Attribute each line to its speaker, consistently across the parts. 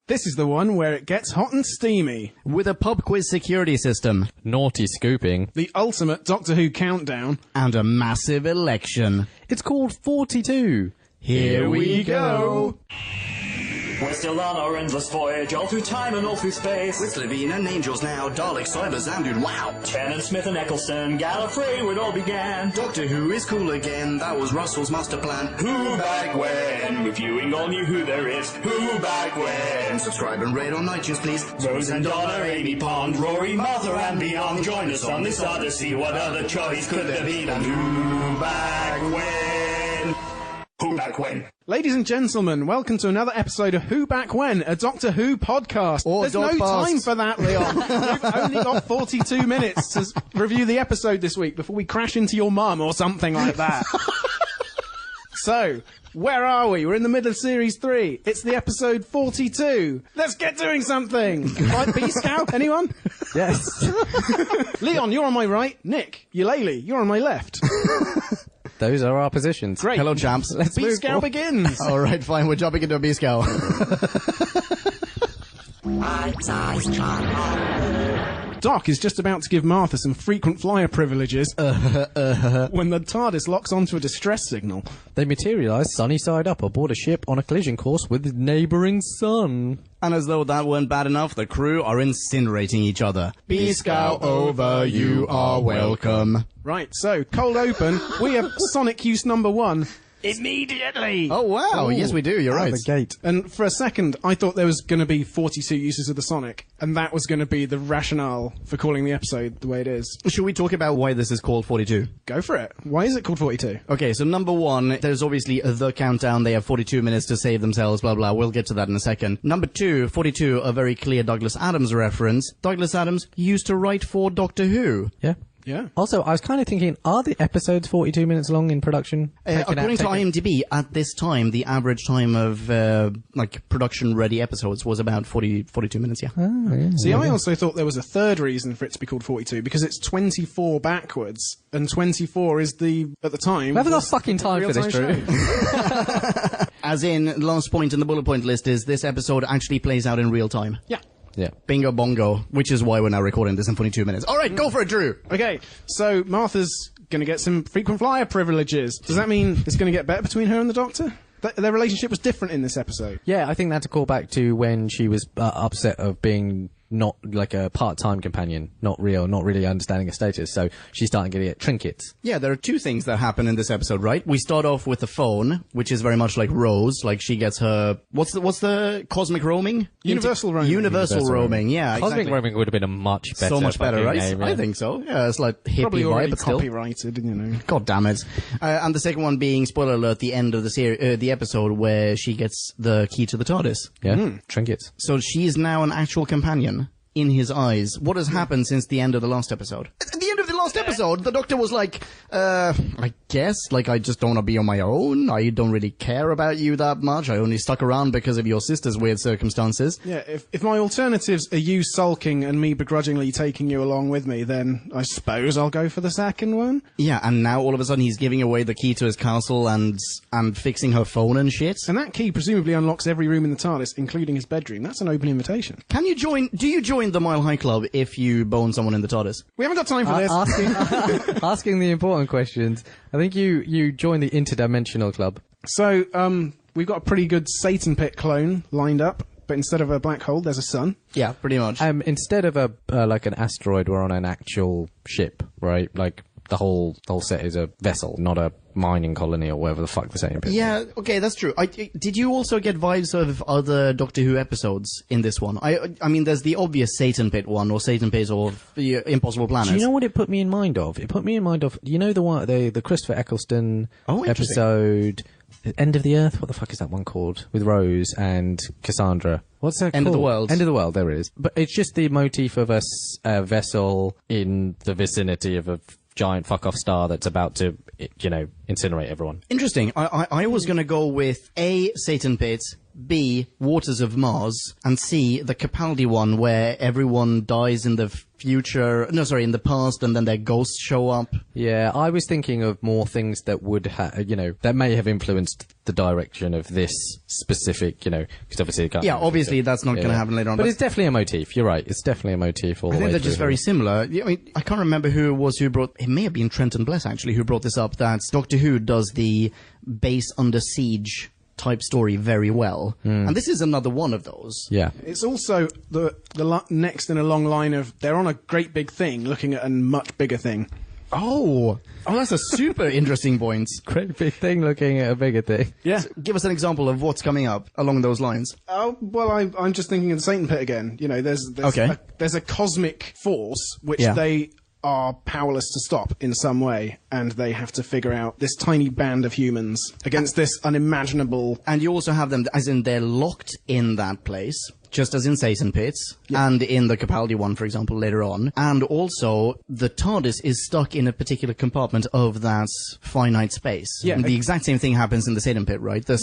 Speaker 1: This is the one where it gets hot and steamy.
Speaker 2: With a pub quiz security system.
Speaker 3: Naughty scooping.
Speaker 1: The ultimate Doctor Who countdown.
Speaker 2: And a massive election.
Speaker 3: It's called 42.
Speaker 2: Here we go.
Speaker 4: We're still on our endless voyage, all through time and all through space.
Speaker 5: With Levine and Angels now, Daleks, Cybers, Zamdude, wow!
Speaker 4: Tennant, Smith and Eccleston, Gallifrey, where it all began.
Speaker 5: Doctor Who is cool again, that was Russell's master plan.
Speaker 4: Who back when? Reviewing all new Who there is. Who back when?
Speaker 5: Subscribe and rate on iTunes, please.
Speaker 4: Rose and Donna, Amy Pond, Rory, Martha and beyond. Join us on this odyssey, what other choice could there be than Who back when? Who back when?
Speaker 1: Ladies and gentlemen, welcome to another episode of Who Back When, a Doctor Who podcast. There's no time for that, Leon. We've only got 42 minutes to review the episode this week before we crash into your mum or something like that. So, where are we? We're in the middle of Series 3. It's the episode 42. Let's get doing something! Right, B-Scout? Anyone?
Speaker 3: Yes.
Speaker 1: Leon, you're on my right. Nick, Eulalie, you're on my left.
Speaker 3: Those are our positions.
Speaker 1: Great.
Speaker 2: Hello, champs.
Speaker 3: Let's move
Speaker 1: B-Scout
Speaker 3: on.
Speaker 1: begins.
Speaker 2: All right, fine. We're jumping into a B-Scout.
Speaker 1: Doc is just about to give Martha some frequent flyer privileges when the TARDIS locks onto a distress signal.
Speaker 3: They materialise sunny side up aboard a ship on a collision course with the neighbouring sun.
Speaker 2: And as though that weren't bad enough, the crew are incinerating each other. B-Scout over, you are welcome.
Speaker 1: Right, so, cold open, we have Sonic use number 1. Immediately!
Speaker 2: Oh, wow. Yes, we do. You're right.
Speaker 3: The gate.
Speaker 1: And for a second, I thought there was going to be 42 uses of the Sonic, and that was going to be the rationale for calling the episode the way it is.
Speaker 2: Should we talk about why this is called 42?
Speaker 1: Go for it. Why is it called 42?
Speaker 2: Okay, so number one, there's obviously the countdown. They have 42 minutes to save themselves, blah, blah. We'll get to that in a second. Number two, 42, a very clear Douglas Adams reference. Douglas Adams used to write for Doctor Who.
Speaker 3: Yeah.
Speaker 1: Yeah.
Speaker 3: Also, I was kind of thinking, are the episodes 42 minutes long in production?
Speaker 2: According to IMDb, at this time, the average time of, production-ready episodes was about 42 minutes, yeah.
Speaker 3: Oh, yeah.
Speaker 1: See, I also thought there was a third reason for it to be called 42, because it's 24 backwards, and 24 is at the time...
Speaker 3: We haven't got fucking time for this, Drew.
Speaker 2: As in, last point in the bullet point list is this episode actually plays out in real time.
Speaker 1: Yeah.
Speaker 3: Yeah.
Speaker 2: Bingo bongo, which is why we're now recording this in 42 minutes. All right, go for it, Drew.
Speaker 1: Okay, so Martha's going to get some frequent flyer privileges. Does that mean it's going to get better between her and the Doctor? Their relationship was different in this episode.
Speaker 3: Yeah, I think that's a callback to when she was upset of being not like a part-time companion, not really understanding her status, so she's starting to get trinkets.
Speaker 2: Yeah, there are two things that happen in this episode, right? We start off with the phone, which is very much like Rose, like she gets her... What's the cosmic roaming?
Speaker 1: Universal roaming.
Speaker 2: Universal roaming, yeah.
Speaker 3: Cosmic
Speaker 2: exactly.
Speaker 3: roaming would have been a much better
Speaker 2: So much better, right?
Speaker 3: name, yeah.
Speaker 2: I think so. Yeah, it's like hippie
Speaker 1: Probably already
Speaker 2: vibe, but still.
Speaker 1: copyrighted, you know.
Speaker 2: God damn it. And the second one being, spoiler alert, the end of the episode where she gets the key to the TARDIS.
Speaker 3: Yeah, trinkets.
Speaker 2: So she is now an actual companion in his eyes. What has happened since the end of the last episode? At the end of the last episode, the Doctor was like, I guess, like, I just don't want to be on my own. I don't really care about you that much. I only stuck around because of your sister's weird circumstances.
Speaker 1: Yeah, if my alternatives are you sulking and me begrudgingly taking you along with me, then I suppose I'll go for the second one.
Speaker 2: Yeah, and now all of a sudden he's giving away the key to his castle and fixing her phone and shit.
Speaker 1: And that key presumably unlocks every room in the TARDIS, including his bedroom. That's an open invitation.
Speaker 2: Do you join the Mile High Club if you bone someone in the TARDIS?
Speaker 1: We haven't got time for this.
Speaker 3: Asking the important questions. I think you joined the Interdimensional Club.
Speaker 1: So, we've got a pretty good Satan Pit clone lined up, but instead of a black hole, there's a sun.
Speaker 2: Yeah, pretty much.
Speaker 3: Instead of like an asteroid, we're on an actual ship, right? Like the whole set is a vessel, not a mining colony or whatever the fuck the Satan Pit.
Speaker 2: Yeah, okay, that's true. Did you also get vibes of other Doctor Who episodes in this one? I mean, there's the obvious Satan Pit one, or Satan Pit, or the Impossible Planets.
Speaker 3: Do you know what it put me in mind of? It put me in mind of, you know, the Christopher Eccleston episode, End of the Earth? What the fuck is that one called? With Rose and Cassandra. What's that called?
Speaker 2: End of the World.
Speaker 3: End of the World, there it is. But it's just the motif of a vessel in the vicinity of a giant fuck-off star that's about to, you know, incinerate everyone.
Speaker 2: Interesting. I was going to go with A, Satan Pit, B, Waters of Mars, and C, the Capaldi one where everyone dies in the in the past, and then their ghosts show up.
Speaker 3: Yeah, I was thinking of more things that would that may have influenced the direction of this specific, because obviously it can't.
Speaker 2: Yeah, obviously that's not going to happen later on.
Speaker 3: But it's definitely a motif. You're right. It's definitely a motif all the way
Speaker 2: I think they're
Speaker 3: through
Speaker 2: just very
Speaker 3: here.
Speaker 2: similar. I mean, I can't remember who it was who brought. It may have been Trenton Bless actually who brought this up. That Doctor Who does the base under siege type story very well, and this is another one of those.
Speaker 3: Yeah.
Speaker 1: It's also the next in a long line of they're on a great big thing looking at a much bigger thing.
Speaker 2: Oh, that's a super interesting point.
Speaker 3: Great big thing looking at a bigger thing.
Speaker 1: Yeah.
Speaker 2: So give us an example of what's coming up along those lines.
Speaker 1: Oh, well, I'm just thinking of the Satan Pit again. There's a cosmic force which they are powerless to stop in some way, and they have to figure out this tiny band of humans against this unimaginable...
Speaker 2: And you also have them, as in they're locked in that place, just as in Satan Pits, and in the Capaldi one, for example, later on. And also, the TARDIS is stuck in a particular compartment of that finite space.
Speaker 1: Yeah.
Speaker 2: And the exact same thing happens in the Satan Pit, right? The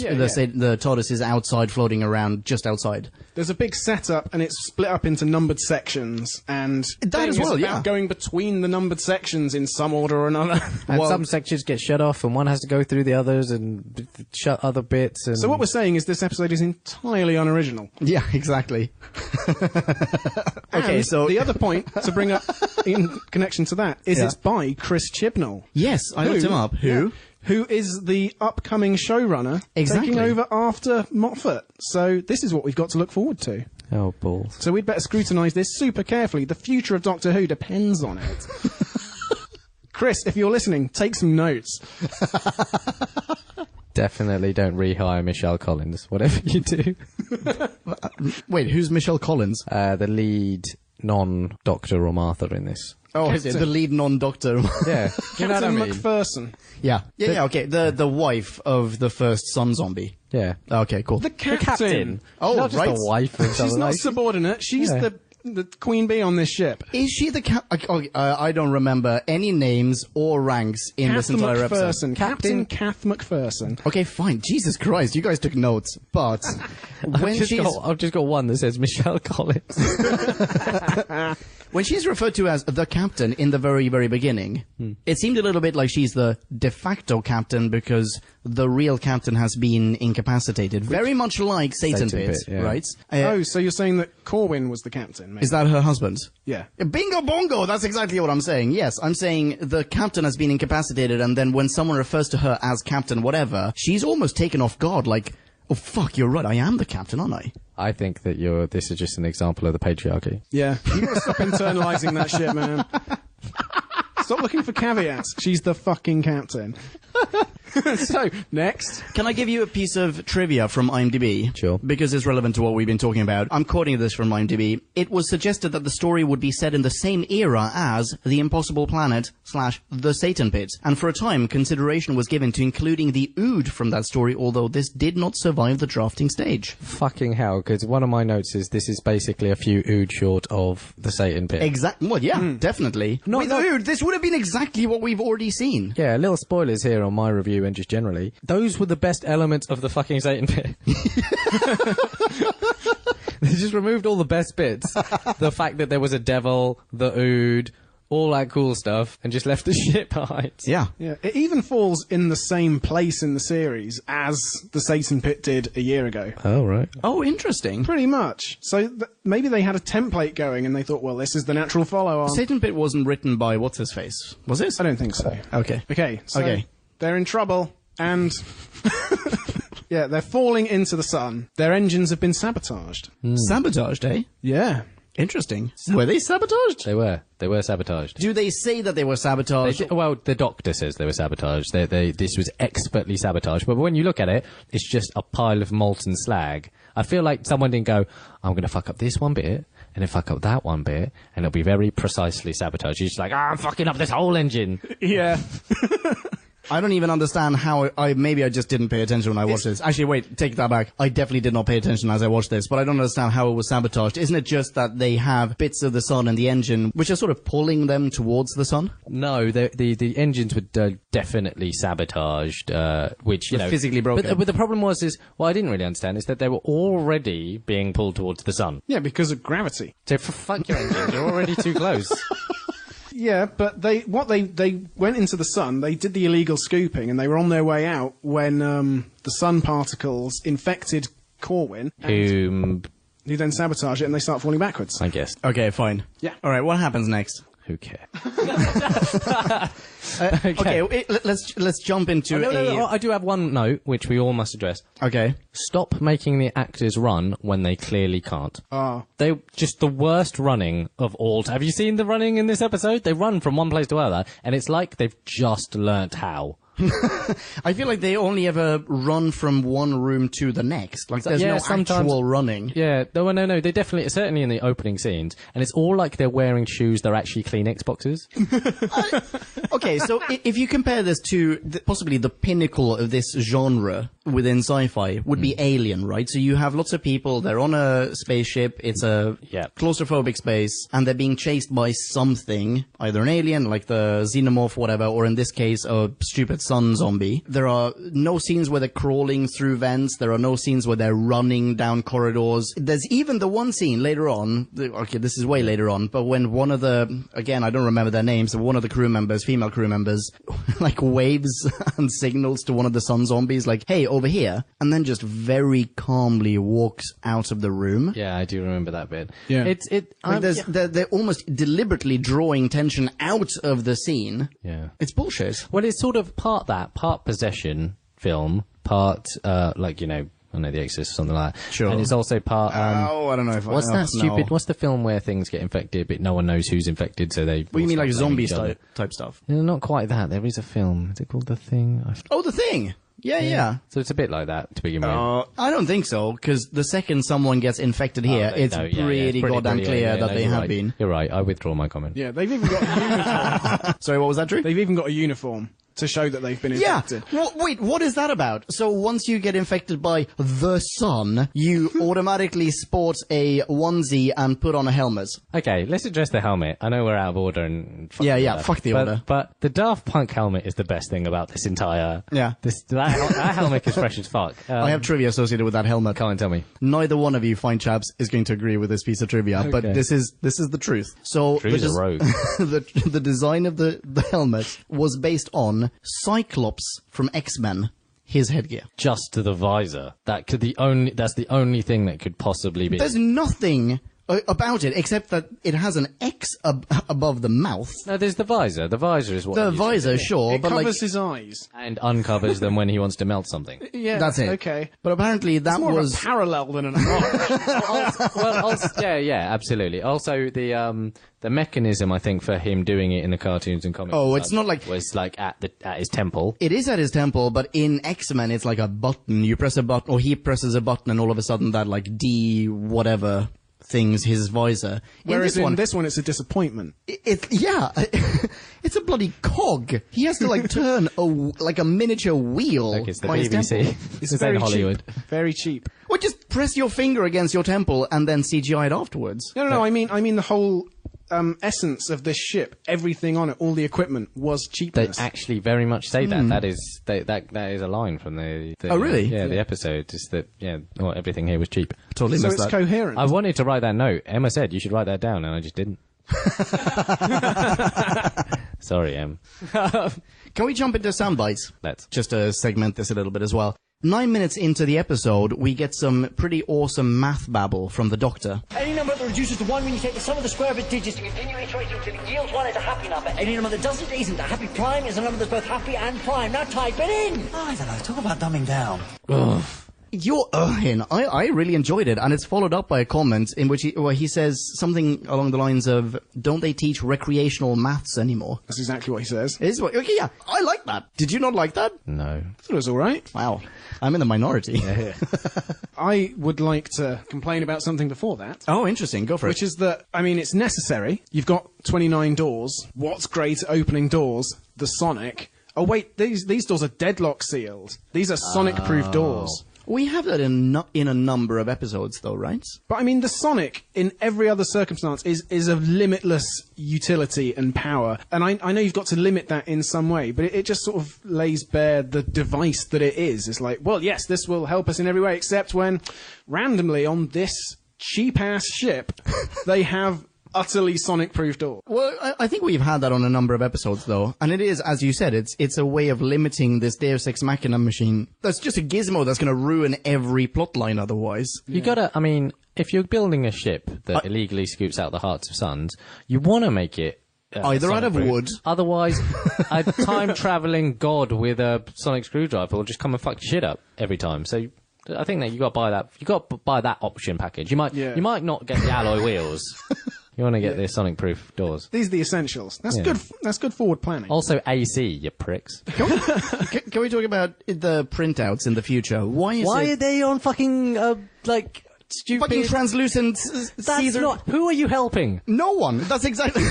Speaker 2: TARDIS is outside, floating around, just outside.
Speaker 1: There's a big setup, and it's split up into numbered sections, and
Speaker 2: That as well,
Speaker 1: it's about going between the numbered sections in some order or another.
Speaker 3: And some sections get shut off, and one has to go through the others and shut other bits. And
Speaker 1: So what we're saying is this episode is entirely unoriginal.
Speaker 2: Yeah, exactly. Okay,
Speaker 1: And
Speaker 2: so
Speaker 1: the other point to bring up in connection to that is it's by Chris Chibnall.
Speaker 2: yes, I looked him up. Who?
Speaker 1: Who is the upcoming showrunner
Speaker 2: Exactly.
Speaker 1: taking over after Moffat. So this is what we've got to look forward to.
Speaker 3: Oh, balls.
Speaker 1: So we'd better scrutinise this super carefully. The future of Doctor Who depends on it. Chris, if you're listening, take some notes.
Speaker 3: Definitely don't rehire Michelle Collins, whatever you do.
Speaker 2: Wait, who's Michelle Collins?
Speaker 3: The lead non-Doctor or Martha in this.
Speaker 2: Oh, is it the lead non-doctor?
Speaker 3: Yeah. You know what I
Speaker 1: Captain
Speaker 3: mean?
Speaker 1: McPherson.
Speaker 2: yeah, okay. The wife of the first Sun zombie.
Speaker 3: Yeah.
Speaker 2: Okay, cool.
Speaker 1: The captain.
Speaker 2: Oh,
Speaker 3: Not just
Speaker 2: right.
Speaker 3: the wife of
Speaker 1: She's
Speaker 3: something
Speaker 1: not
Speaker 3: like
Speaker 1: subordinate. She's
Speaker 3: Yeah.
Speaker 1: the queen bee on this ship.
Speaker 2: Is she the I don't remember any names or ranks in this
Speaker 1: Kath
Speaker 2: entire
Speaker 1: McPherson.
Speaker 2: episode.
Speaker 1: Captain Kath McPherson.
Speaker 2: Okay, fine. Jesus Christ, you guys took notes. But when
Speaker 3: I've just got one that says Michelle Collins.
Speaker 2: when she's referred to as the captain in the very, very beginning, it seemed a little bit like she's the de facto captain because the real captain has been incapacitated. Very much like Satan Pit,
Speaker 3: Pit, yeah.
Speaker 2: right?
Speaker 1: Oh, so you're saying that Corwin was the captain? Maybe.
Speaker 2: Is that her husband?
Speaker 1: Yeah.
Speaker 2: Bingo bongo! That's exactly what I'm saying. Yes, I'm saying the captain has been incapacitated, and then when someone refers to her as captain whatever, she's almost taken off guard, like, oh fuck, you're right, I am the captain, aren't I?
Speaker 3: I think that this is just an example of the patriarchy.
Speaker 1: Yeah. You gotta stop internalising that shit, man. Stop looking for caveats. She's the fucking captain. So, next.
Speaker 2: Can I give you a piece of trivia from IMDb?
Speaker 3: Sure.
Speaker 2: Because it's relevant to what we've been talking about. I'm quoting this from IMDb. It was suggested that the story would be set in the same era as The Impossible Planet / The Satan Pit. And for a time, consideration was given to including the Ood from that story, although this did not survive the drafting stage.
Speaker 3: Fucking hell, because one of my notes is this is basically a few ood short of the Satan Pit.
Speaker 2: Well, yeah, definitely. With Ood, this would have been exactly what we've already seen.
Speaker 3: Yeah, little spoilers here on my review and just generally. Those were the best elements of the fucking Satan Pit. They just removed all the best bits. The fact that there was a devil, the ood, all that cool stuff, and just left the shit behind.
Speaker 2: Yeah.
Speaker 1: Yeah. It even falls in the same place in the series as the Satan Pit did a year ago.
Speaker 3: Oh, right.
Speaker 2: Oh, interesting.
Speaker 1: Pretty much. So maybe they had a template going and they thought, well, this is the natural follow-on.
Speaker 2: Satan Pit wasn't written by what's-his-face, was it?
Speaker 1: I don't think so.
Speaker 2: Okay.
Speaker 1: Okay, so
Speaker 2: Okay.
Speaker 1: they're in trouble, and yeah, they're falling into the sun. Their engines have been sabotaged.
Speaker 2: Sabotaged, eh?
Speaker 1: Yeah.
Speaker 2: Interesting. Were they sabotaged?
Speaker 3: They were sabotaged.
Speaker 2: Do they say that they were sabotaged?
Speaker 3: Well, the doctor says they were sabotaged. This was expertly sabotaged. But when you look at it, it's just a pile of molten slag. I feel like someone didn't go, I'm going to fuck up this one bit, and then fuck up that one bit, and it'll be very precisely sabotaged. You're just like, I'm fucking up this whole engine.
Speaker 1: Yeah.
Speaker 2: I don't even understand how maybe I just didn't pay attention when I watched this. Actually, wait, take that back. I definitely did not pay attention as I watched this, but I don't understand how it was sabotaged. Isn't it just that they have bits of the sun and the engine which are sort of pulling them towards the sun?
Speaker 3: No, the engines were definitely sabotaged, which, you know...
Speaker 2: physically broken.
Speaker 3: But the problem was, what I didn't really understand is that they were already being pulled towards the sun.
Speaker 1: Yeah, because of gravity.
Speaker 3: So fuck your engines, you're already too close.
Speaker 1: Yeah, but they went into the sun, they did the illegal scooping, and they were on their way out when the sun particles infected Corwin,
Speaker 3: Who
Speaker 1: then sabotage it, and they start falling backwards.
Speaker 3: I guess.
Speaker 2: Okay, fine.
Speaker 1: Yeah.
Speaker 2: All right, what happens next?
Speaker 3: Who cares?
Speaker 2: Okay, let's jump into
Speaker 3: No, I do have one note, which we all must address.
Speaker 2: Okay.
Speaker 3: Stop making the actors run when they clearly can't. They just the worst running of all time. Have you seen the running in this episode? They run from one place to another, and it's like they've just learnt how.
Speaker 2: I feel like they only ever run from one room to the next. Like, there's no actual running.
Speaker 3: Yeah, no, they definitely, certainly in the opening scenes, and it's all like they're wearing shoes, they're actually Kleenex boxes.
Speaker 2: Okay, so if you compare this to possibly the pinnacle of this genre within sci-fi, would be Alien, right? So you have lots of people, they're on a spaceship, it's a claustrophobic space, and they're being chased by something, either an alien, like the xenomorph, whatever, or in this case, a stupid sun zombie. There are no scenes where they're crawling through vents, there are no scenes where they're running down corridors. There's even the one scene later on, okay, this is way later on, but when one of the, again, I don't remember their names, one of the crew members, female crew members, like waves and signals to one of the sun zombies, like, hey, over here, and then just very calmly walks out of the room.
Speaker 3: Yeah, I do remember that bit.
Speaker 1: Yeah.
Speaker 2: They're almost deliberately drawing tension out of the scene.
Speaker 3: Yeah.
Speaker 2: It's bullshit.
Speaker 3: Well, it's sort of part possession film, part, like, you know, I don't know, The Exorcist or something like that.
Speaker 2: Sure.
Speaker 3: And it's also part,
Speaker 2: I don't know if
Speaker 3: what's that stupid, what's the film where things get infected, but no one knows who's infected, so they...
Speaker 2: What do you mean, like zombie type stuff?
Speaker 3: No, not quite that. There is a film. Is it called The Thing?
Speaker 2: Oh, The Thing! Yeah.
Speaker 3: So it's a bit like that to begin with.
Speaker 2: I don't think so, because the second someone gets infected here, it's pretty goddamn clear that they have been.
Speaker 3: You're right, I withdraw my comment.
Speaker 1: Yeah, they've even got a uniform.
Speaker 2: Sorry, what was that, Drew?
Speaker 1: They've even got a uniform to show that they've been infected.
Speaker 2: Yeah. Well, wait, what is that about? So once you get infected by the sun, you automatically sport a onesie and put on a helmet.
Speaker 3: Okay, let's address the helmet. I know we're out of order and...
Speaker 2: Fuck the order.
Speaker 3: But the Daft Punk helmet is the best thing about this entire...
Speaker 2: Yeah.
Speaker 3: That helmet is fresh as fuck.
Speaker 2: I have trivia associated with that helmet.
Speaker 3: Come on, tell me.
Speaker 2: Neither one of you fine chaps is going to agree with this piece of trivia, but this is the truth. So
Speaker 3: Drew's a rogue.
Speaker 2: the design of the helmet was based on Cyclops from X-Men, his headgear.
Speaker 3: Just to the visor. That's the only thing that could possibly be.
Speaker 2: There's nothing about it except that it has an X above the mouth.
Speaker 3: No, there's the visor. The visor is what...
Speaker 2: The visor, sure,
Speaker 1: It
Speaker 2: but
Speaker 1: covers his eyes.
Speaker 3: And uncovers them when he wants to melt something.
Speaker 1: Yeah,
Speaker 2: that's it.
Speaker 1: Okay.
Speaker 2: But apparently that
Speaker 1: It's more
Speaker 2: was...
Speaker 1: of a parallel than an homage.
Speaker 3: Yeah, absolutely. Also, the mechanism, I think, for him doing it in the cartoons and comics...
Speaker 2: Oh, it's not like...
Speaker 3: ...was like at his temple.
Speaker 2: It is at his temple, but in X-Men it's like a button. You press a button, or he presses a button, and all of a sudden that, like, D whatever things his visor.
Speaker 1: Whereas in this one, it's a disappointment.
Speaker 2: It's a bloody cog. He has to, like, turn like a miniature wheel.
Speaker 3: Like it's the
Speaker 2: by his temple.
Speaker 3: BBC.
Speaker 1: It's very
Speaker 3: Hollywood.
Speaker 1: cheap. Very cheap.
Speaker 2: Or just press your finger against your temple and then CGI it afterwards.
Speaker 1: No. I mean the whole essence of this ship, everything on it, all the equipment was
Speaker 3: They
Speaker 1: cheapness.
Speaker 3: actually very much say that. That is a line from the
Speaker 2: Oh, really?
Speaker 3: Yeah, the episode is that everything here was cheap.
Speaker 2: Totally
Speaker 1: So
Speaker 2: missed
Speaker 1: it's
Speaker 2: that.
Speaker 1: coherent.
Speaker 3: I wanted to write that note. Emma said you should write that down, and I just didn't. Sorry, Em.
Speaker 2: Can we jump into soundbites?
Speaker 3: Let's.
Speaker 2: Just to segment this a little bit as well. 9 minutes into the episode, we get some pretty awesome math babble from the Doctor.
Speaker 6: Any number that reduces to 1 when you take the sum of the square of its digits to continue iterating until it yields 1 is a happy number. Any number that doesn't isn't. A happy prime is a number that's both happy and prime. Now type it in!
Speaker 5: I don't know, talk about dumbing down.
Speaker 2: You're I really enjoyed it, and it's followed up by a comment in which where he says something along the lines of, don't they teach recreational maths anymore?
Speaker 1: That's exactly what he says.
Speaker 2: Okay, yeah, I like that. Did you not like that?
Speaker 3: No.
Speaker 1: I thought it was all right.
Speaker 2: Wow. I'm in the minority.
Speaker 1: I would like to complain about something before that.
Speaker 2: Oh, interesting. Go for
Speaker 1: Which
Speaker 2: it.
Speaker 1: is that, I mean, it's necessary. You've got 29 doors. What's great at opening doors? The sonic. Oh wait, these doors are deadlock sealed. These are sonic-proof doors.
Speaker 2: We have that in a number of episodes, though, right?
Speaker 1: But I mean, the Sonic, in every other circumstance, is of limitless utility and power. And I know you've got to limit that in some way, but it just sort of lays bare the device that it is. It's like, well, yes, this will help us in every way, except when, randomly, on this cheap-ass ship, they have utterly sonic-proof door.
Speaker 2: Well, I think we've had that on a number of episodes, though. And it is, as you said, it's a way of limiting this Deus Ex Machina machine. That's just a gizmo that's going to ruin every plotline otherwise.
Speaker 3: You gotta, I mean, if you're building a ship that illegally scoops out the hearts of suns, you want to make it
Speaker 2: either out of wood.
Speaker 3: Otherwise, a time-traveling god with a sonic screwdriver will just come and fuck your shit up every time. So I think that you got to buy that. You got to buy that option package. You might not get the alloy wheels. You want to get the sonic-proof doors.
Speaker 1: These are the essentials. That's good. That's good forward planning.
Speaker 3: Also AC, you pricks.
Speaker 2: Can we talk about the printouts in the future? Why
Speaker 3: are they on fucking stupid
Speaker 2: fucking translucent
Speaker 3: That's not. Who are you helping?
Speaker 2: No one. That's exactly.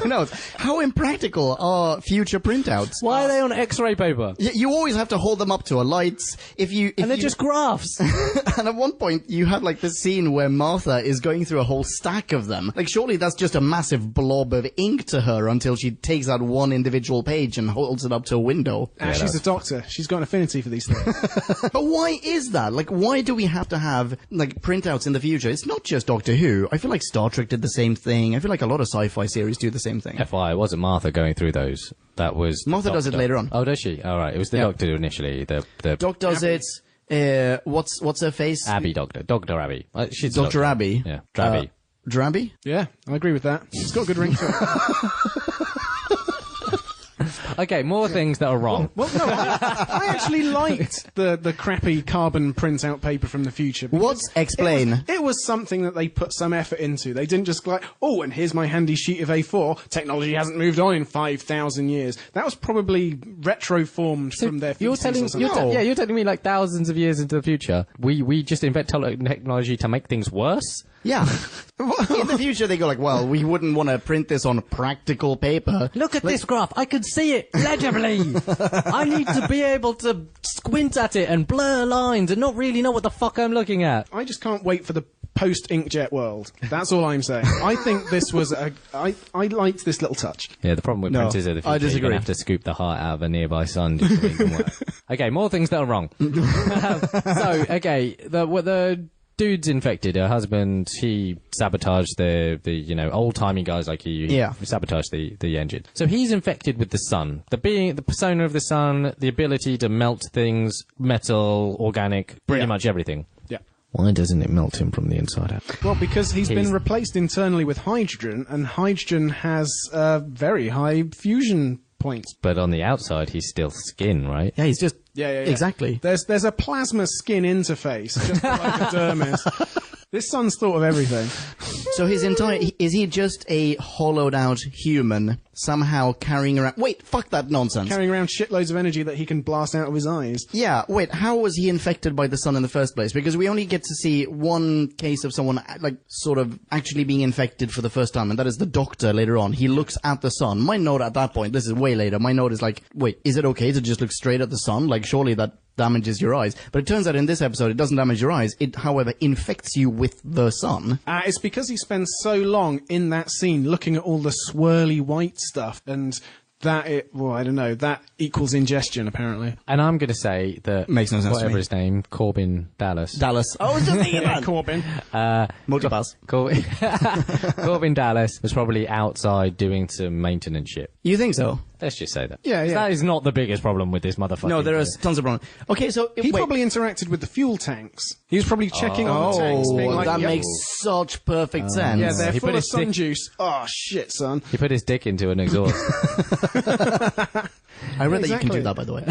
Speaker 2: No. How impractical are future printouts?
Speaker 3: Why are they on X-ray paper?
Speaker 2: You always have to hold them up to a light.
Speaker 3: And they're just graphs.
Speaker 2: And at one point, you had like this scene where Martha is going through a whole stack of them. Like, surely that's just a massive blob of ink to her until she takes out one individual page and holds it up to a window.
Speaker 1: She's a doctor. She's got an affinity for these things.
Speaker 2: But why is that? Like, why do we have to have like printouts in the future? It's not just Doctor Who. I feel like Star Trek did the same thing. I feel like a lot of sci-fi series do the same thing.
Speaker 3: FYI, it wasn't Martha going through those. That was
Speaker 2: Martha does it later on.
Speaker 3: Oh, does she? All right. It was the Doctor initially. The
Speaker 2: Doc does
Speaker 1: Abby.
Speaker 2: it. What's her face?
Speaker 3: Abby Doctor. Dr. Abby. She's
Speaker 2: Dr. Abby.
Speaker 3: Yeah. Drabby.
Speaker 2: Drabby?
Speaker 1: Yeah, I agree with that. It's got a good ring to it.
Speaker 3: Okay, more things that are wrong.
Speaker 1: Well, no, I actually liked the crappy carbon printout paper from the future.
Speaker 2: Explain.
Speaker 1: It was something that they put some effort into. They didn't just go like, oh, and here's my handy sheet of A4. Technology hasn't moved on in 5,000 years. That was probably retroformed from their
Speaker 3: You're
Speaker 1: feces
Speaker 3: telling,
Speaker 1: or something.
Speaker 3: you're telling me like thousands of years into the future, we just invent technology to make things worse?
Speaker 2: Yeah. In the future, they go like, well, we wouldn't want to print this on practical paper.
Speaker 3: Look at this graph. I can see it legibly. I need to be able to squint at it and blur lines and not really know what the fuck I'm looking at.
Speaker 1: I just can't wait for the post-inkjet world. That's all I'm saying. I think this was I liked this little touch.
Speaker 3: Yeah, the problem with printers of the future,
Speaker 2: I disagree.
Speaker 3: You're going to have to scoop the heart out of a nearby sun just to make them work. Okay, more things that are wrong. The dude's infected. Her husband, he sabotaged the old-timey guys like he sabotaged the engine. So he's infected with the sun. The persona of the sun, the ability to melt things, metal, organic, pretty much everything.
Speaker 1: Yeah.
Speaker 3: Why doesn't it melt him from the inside out?
Speaker 1: Well, because he's been replaced internally with hydrogen, and hydrogen has very high fusion points.
Speaker 3: But on the outside, he's still skin, right?
Speaker 2: Yeah, he's just...
Speaker 1: Yeah.
Speaker 2: Exactly.
Speaker 1: There's a plasma skin interface, just like a dermis. This son's thought of everything.
Speaker 2: So his entire... Is he just a hollowed-out human somehow carrying around... Wait, fuck that nonsense.
Speaker 1: Carrying around shitloads of energy that he can blast out of his eyes.
Speaker 2: Yeah, wait, how was he infected by the sun in the first place? Because we only get to see one case of someone, like, sort of actually being infected for the first time, and that is the doctor later on. He looks at the sun. My note at that point, this is way later, my note is like, wait, is it okay to just look straight at the sun? Like, surely that damages your eyes. But it turns out in this episode, it doesn't damage your eyes. It, however, infects you with the sun.
Speaker 1: It's because he spends so long in that scene looking at all the swirly white stuff, and that equals ingestion, apparently.
Speaker 3: And I'm going to say that
Speaker 2: Makes no sense to
Speaker 3: whatever
Speaker 2: me.
Speaker 3: his name, Corbin Dallas.
Speaker 2: I was just thinking that.
Speaker 1: Corbin.
Speaker 2: Motorpass.
Speaker 3: Corbin Dallas was probably outside doing some maintenance shit.
Speaker 2: You think so?
Speaker 3: Let's just say that.
Speaker 1: Yeah.
Speaker 3: That is not the biggest problem with this motherfucker.
Speaker 2: No, there are tons of problems. Okay, so...
Speaker 1: He probably interacted with the fuel tanks. He was probably checking on the tanks, being like,
Speaker 2: that
Speaker 1: "Yep,
Speaker 2: makes such perfect sense.
Speaker 1: yeah, they're
Speaker 3: He
Speaker 1: full
Speaker 3: put
Speaker 1: of
Speaker 3: his
Speaker 1: sun
Speaker 3: stick-
Speaker 1: juice. Oh, shit, son.
Speaker 3: He put his dick into an exhaust.
Speaker 2: I read that you can
Speaker 1: Exactly.
Speaker 2: do that, by the way.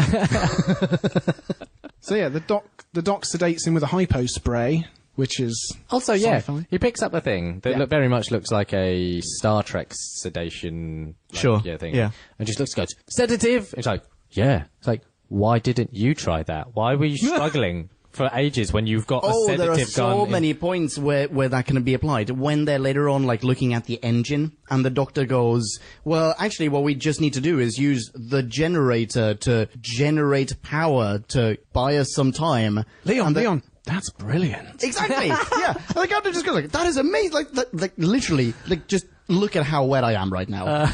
Speaker 1: So yeah, the doc sedates him with a hypo spray, which is
Speaker 3: Also,
Speaker 1: sci-fi.
Speaker 3: he picks up a thing that very much looks like a Star Trek sedation thing.
Speaker 2: Yeah.
Speaker 3: And just looks, goes, sedative! It's like, yeah. It's like, why didn't you try that? Why were you struggling for ages when you've got a sedative
Speaker 2: there are
Speaker 3: gun.
Speaker 2: so many points where that can be applied. When they're later on, like, looking at the engine, and the doctor goes, well, actually, what we just need to do is use the generator to generate power to buy us some time.
Speaker 1: Leon, that's brilliant.
Speaker 2: Exactly. Yeah. And the captain just goes like, that is amazing. Like literally, like, just look at how wet I am right now.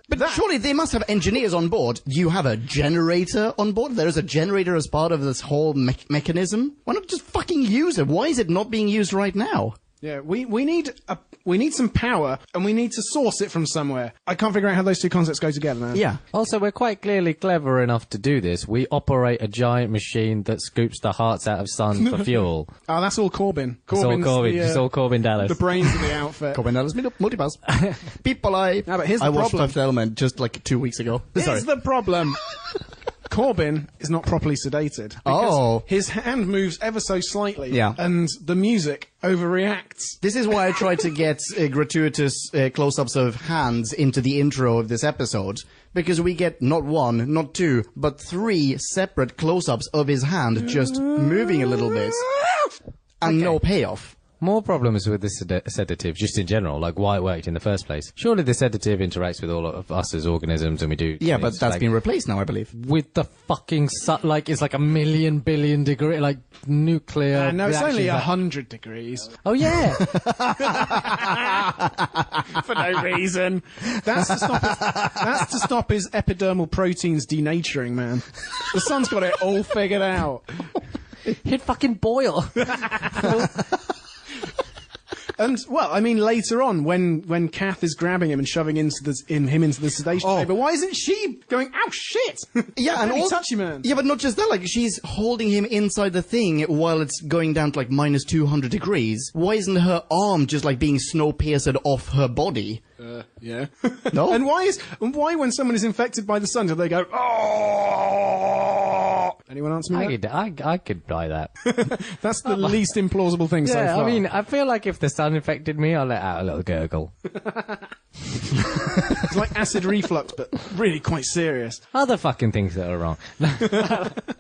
Speaker 2: But surely they must have engineers on board. Do you have a generator on board? There is a generator as part of this whole mechanism. Why not just fucking use it? Why is it not being used right now?
Speaker 1: Yeah, we need some power, and we need to source it from somewhere. I can't figure out how those two concepts go together, man.
Speaker 2: Yeah.
Speaker 3: Also, we're quite clearly clever enough to do this. We operate a giant machine that scoops the hearts out of sun for fuel.
Speaker 1: Oh, that's all Corbin.
Speaker 3: It's all Corbin. It's all Corbin Dallas.
Speaker 1: The brains of the outfit.
Speaker 2: Corbin Dallas multipass. People
Speaker 1: but here's the
Speaker 2: I watched
Speaker 1: problem.
Speaker 2: Fifth Element just like 2 weeks ago.
Speaker 1: Here's the problem. Corbin is not properly sedated.
Speaker 2: Oh.
Speaker 1: His hand moves ever so slightly.
Speaker 2: Yeah.
Speaker 1: And the music overreacts.
Speaker 2: This is why I tried to get gratuitous close-ups of hands into the intro of this episode, because we get not one, not two, but 3 separate close-ups of his hand just moving a little bit. And no payoff.
Speaker 3: More problems with this sedative, just in general, like why it worked in the first place. Surely the sedative interacts with all of us as organisms, and we do.
Speaker 2: Yeah, but that's been replaced now, I believe.
Speaker 3: With the fucking like it's like a million billion degree, like nuclear.
Speaker 1: No, it's only
Speaker 3: reactions.
Speaker 1: 100 degrees.
Speaker 3: Oh yeah.
Speaker 1: For no reason. That's to stop his epidermal proteins denaturing, man. The sun's got it all figured out.
Speaker 3: He'd fucking boil.
Speaker 1: And, well, I mean, later on, when Kath is grabbing him and shoving him into the sedation chamber, why isn't she going, ow, shit?
Speaker 2: Yeah, and
Speaker 1: all touchy, man.
Speaker 2: Yeah, but not just that, like, she's holding him inside the thing while it's going down to, like, minus 200 degrees. Why isn't her arm just, like, being snow-pierced off her body?
Speaker 1: Yeah.
Speaker 2: No?
Speaker 1: And why when someone is infected by the sun do they go, oh? Anyone answer me that?
Speaker 3: I could buy that.
Speaker 1: That's the least implausible thing so far.
Speaker 3: I mean, I feel like if the sun infected me, I'll let out a little gurgle.
Speaker 1: It's like acid reflux, but really quite serious.
Speaker 3: Other fucking things that are wrong.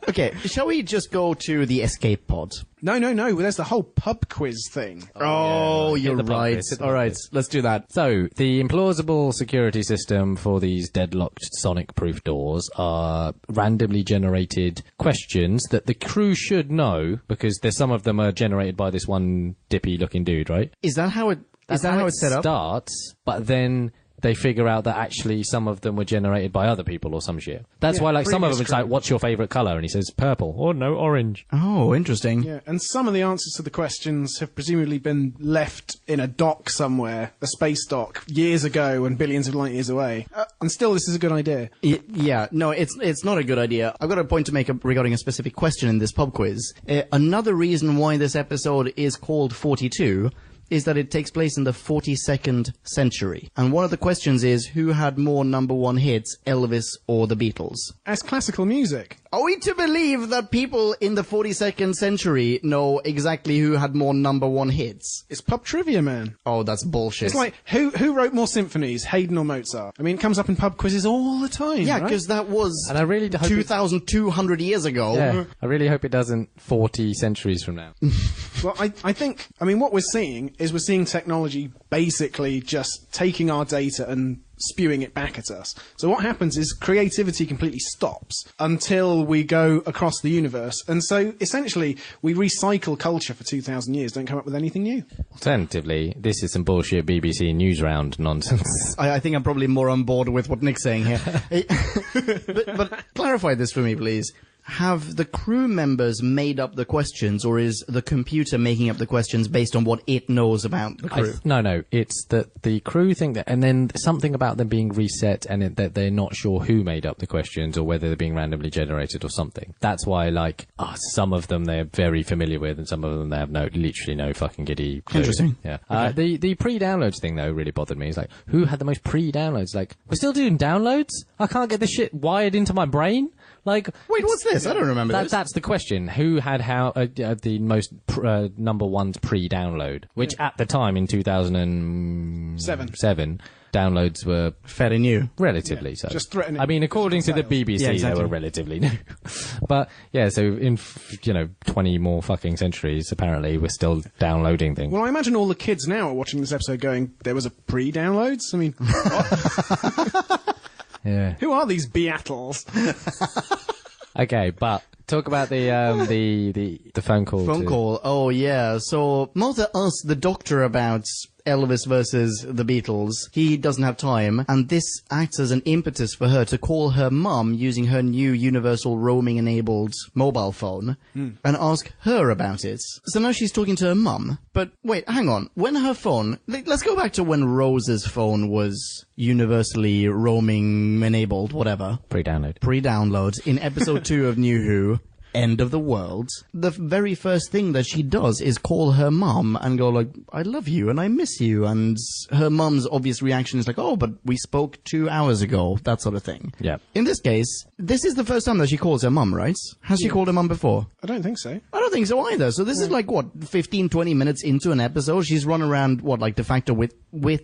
Speaker 2: Okay, shall we just go to the escape pod?
Speaker 1: No. There's the whole pub quiz thing.
Speaker 2: Oh,
Speaker 3: Hit
Speaker 2: you're
Speaker 3: the pub
Speaker 2: right.
Speaker 3: quiz, hit the
Speaker 2: All
Speaker 3: pub
Speaker 2: right,
Speaker 3: quiz.
Speaker 2: let's do that.
Speaker 3: So, the implausible security system for these deadlocked sonic-proof doors are randomly generated questions that the crew should know, because some of them are generated by this one dippy-looking dude, right?
Speaker 2: Is that how it's set up?
Speaker 3: Starts, but then they figure out that actually some of them were generated by other people or some shit. That's why, like, some of them it's like, what's your favourite colour? And he says purple. Or no, orange.
Speaker 2: Oh, interesting.
Speaker 1: Yeah, and some of the answers to the questions have presumably been left in a dock somewhere, a space dock, years ago and billions of light years away. And still, this is a good idea.
Speaker 2: Yeah, no, it's not a good idea. I've got a point to make regarding a specific question in this pub quiz. Another reason why this episode is called 42 is that it takes place in the 42nd century. And one of the questions is, who had more number 1 hits, Elvis or the Beatles?
Speaker 1: As classical music.
Speaker 2: Are we to believe that people in the 42nd century know exactly who had more number 1 hits?
Speaker 1: It's pub trivia, man.
Speaker 2: Oh, that's bullshit.
Speaker 1: It's like, who wrote more symphonies, Haydn or Mozart? I mean, it comes up in pub quizzes all the time,
Speaker 2: yeah,
Speaker 1: right?
Speaker 2: because that was
Speaker 3: And I really hope
Speaker 2: 2,200 years ago.
Speaker 3: Yeah, I really hope it doesn't 40 centuries from now.
Speaker 1: Well, I think, what we're seeing is we're seeing technology basically just taking our data and spewing it back at us. So what happens is creativity completely stops until we go across the universe. And so essentially we recycle culture for 2,000 years, don't come up with anything new.
Speaker 3: Alternatively, this is some bullshit BBC news round nonsense.
Speaker 2: I think I'm probably more on board with what Nick's saying here. but clarify this for me, please. Have the crew members made up the questions, or is the computer making up the questions based on what it knows about the crew?
Speaker 3: No. It's that the crew think that, and then something about them being reset, and that they're not sure who made up the questions or whether they're being randomly generated or something. That's why, like, some of them they're very familiar with, and some of them they have literally no fucking giddy clue.
Speaker 2: Interesting.
Speaker 3: Yeah. The pre-downloads thing though really bothered me. It's like, who had the most pre-downloads? Like, we're still doing downloads? I can't get this shit wired into my brain. Like,
Speaker 2: Wait, what's this? I don't remember this.
Speaker 3: That's the question. Who had the most number ones pre-download? Which at the time in 2007, downloads were
Speaker 2: fairly new.
Speaker 3: Relatively so.
Speaker 1: Just threatening.
Speaker 3: I mean, according to the BBC, they were relatively new. But yeah, so in 20 more fucking centuries, apparently, we're still downloading things.
Speaker 1: Well, I imagine all the kids now are watching this episode going, there was a pre-downloads? I mean, what?
Speaker 3: Yeah.
Speaker 1: Who are these Beatles?
Speaker 3: Okay, but talk about the phone call.
Speaker 2: Phone call. Oh yeah. So Martha asked the doctor about Elvis versus the Beatles. He doesn't have time, and this acts as an impetus for her to call her mum using her new universal roaming-enabled mobile phone and ask her about it. So now she's talking to her mum. But wait, hang on. When her phone... Let's go back to when Rose's phone was universally roaming-enabled, whatever. Pre-download. In episode 2 of New Who... End of the world. The very first thing that she does is call her mum and go like, I love you and I miss you. And her mum's obvious reaction is like, oh, but we spoke 2 hours ago. That sort of thing.
Speaker 3: Yeah.
Speaker 2: In this case, this is the first time that she calls her mum, right? Has she called her mum before?
Speaker 1: I don't think so.
Speaker 2: I don't think so either. So this is like, 15, 20 minutes into an episode? She's run around, de facto with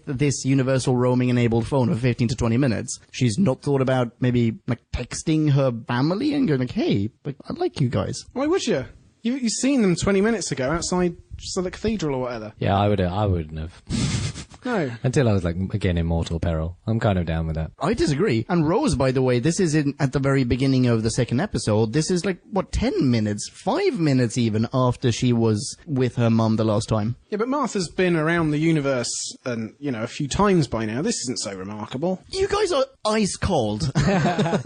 Speaker 2: this universal roaming enabled phone for 15 to 20 minutes. She's not thought about maybe like texting her family and going like, hey, like, I like you guys.
Speaker 1: Why would you? You seen them 20 minutes ago outside the cathedral or whatever.
Speaker 3: Yeah, I wouldn't have.
Speaker 1: No.
Speaker 3: Until I was like, again, in mortal peril. I'm kind of down with that.
Speaker 2: I disagree. And Rose, by the way, this is at the very beginning of the second episode. This is 10 minutes, 5 minutes even after she was with her mum the last time.
Speaker 1: Yeah, but Martha's been around the universe and, a few times by now. This isn't so remarkable.
Speaker 2: You guys are ice cold.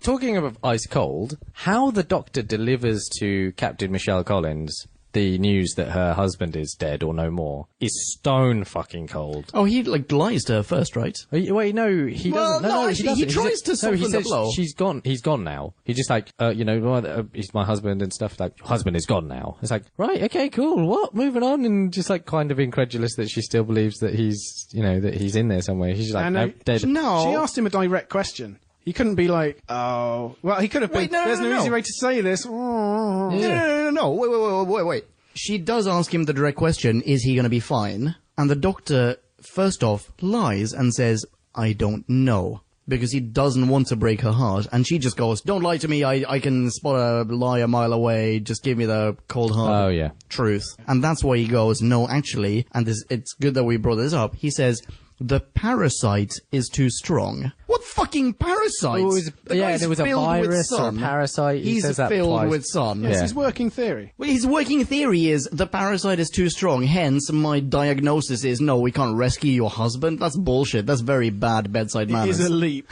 Speaker 3: Talking of ice cold, how the Doctor delivers to Captain Michelle Collins the news that her husband is dead or no more is stone fucking cold.
Speaker 2: Oh, he lies to her first, right?
Speaker 3: Wait, no, he doesn't.
Speaker 2: No,
Speaker 3: he doesn't.
Speaker 2: He tries to soften
Speaker 3: he says
Speaker 2: the blow.
Speaker 3: She's gone. He's gone now. He just he's my husband and stuff. Like, husband is gone now. It's like, right, okay, cool. What? Moving on, and just kind of incredulous that she still believes that he's, that he's in there somewhere. She's like, no, dead.
Speaker 2: No,
Speaker 1: she asked him a direct question. He couldn't be like, oh... Well, he could have been... There's no easy way to say this. Oh.
Speaker 2: Yeah. No. Wait. She does ask him the direct question, is he going to be fine? And the Doctor, first off, lies and says, I don't know. Because he doesn't want to break her heart. And she just goes, don't lie to me, I can spot a lie a mile away, just give me the cold hard truth. And that's why he goes, no, actually, and it's good that we brought this up, he says... The parasite is too strong. What fucking parasite?
Speaker 3: There was a virus or a parasite.
Speaker 2: He's
Speaker 3: says that
Speaker 2: filled
Speaker 3: twice.
Speaker 2: with sun.
Speaker 1: Yes, his working theory.
Speaker 2: Well, his working theory is the parasite is too strong. Hence, my diagnosis is no, we can't rescue your husband. That's bullshit. That's very bad bedside manners.
Speaker 1: It is a leap.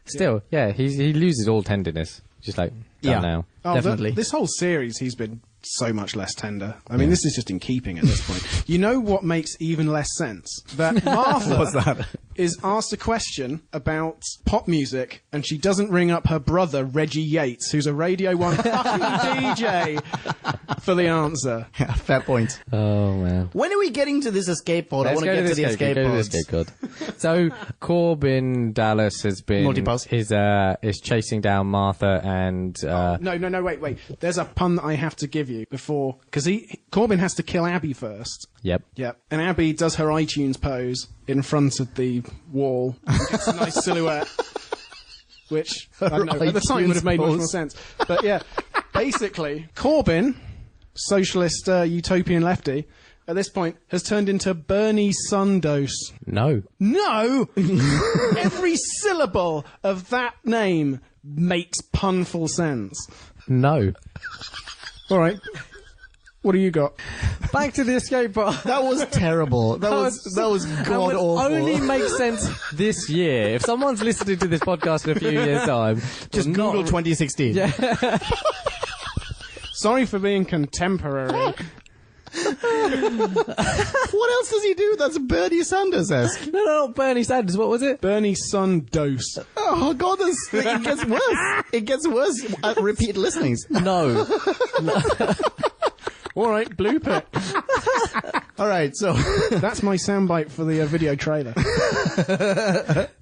Speaker 3: Still, he loses all tenderness. Just like, done now.
Speaker 1: Oh,
Speaker 2: definitely.
Speaker 1: This whole series, he's been so much less tender. I mean, this is just in keeping at this point. You know what makes even less sense? That Martha is asked a question about pop music, and she doesn't ring up her brother, Reggie Yates, who's a Radio 1 fucking DJ, for the answer.
Speaker 2: Yeah, fair point.
Speaker 3: Oh, man.
Speaker 2: When are we getting to this escape pod? I want to get to the escape pod.
Speaker 3: So, Corbin Dallas has been...
Speaker 2: Multipass.
Speaker 1: Oh,
Speaker 3: is chasing down Martha and...
Speaker 1: No, wait. There's a pun that I have to give you before, because Corbin has to kill Abby first.
Speaker 3: Yep.
Speaker 1: And Abby does her iTunes pose in front of the wall and gets a nice silhouette, which I don't know, at the time would have made much more sense. But yeah, basically, Corbin, socialist utopian lefty, at this point has turned into Bernie Sundos.
Speaker 3: No.
Speaker 1: Every syllable of that name makes punful sense.
Speaker 3: No.
Speaker 1: All right. What do you got?
Speaker 3: Back to the escape pod.
Speaker 2: That was terrible. That was god awful.
Speaker 3: Only makes sense this year. If someone's listening to this podcast in a few years' time,
Speaker 2: just Google 2016.
Speaker 3: Yeah.
Speaker 1: Sorry for being contemporary.
Speaker 2: What else does he do? That's Bernie Sanders-esque.
Speaker 3: No, Bernie Sanders. What was it?
Speaker 1: Bernie Sundos.
Speaker 2: Oh God, it gets worse. It gets worse at repeat listenings.
Speaker 3: No.
Speaker 1: All right, bloop it.
Speaker 2: All right, so
Speaker 1: That's my soundbite for the video trailer.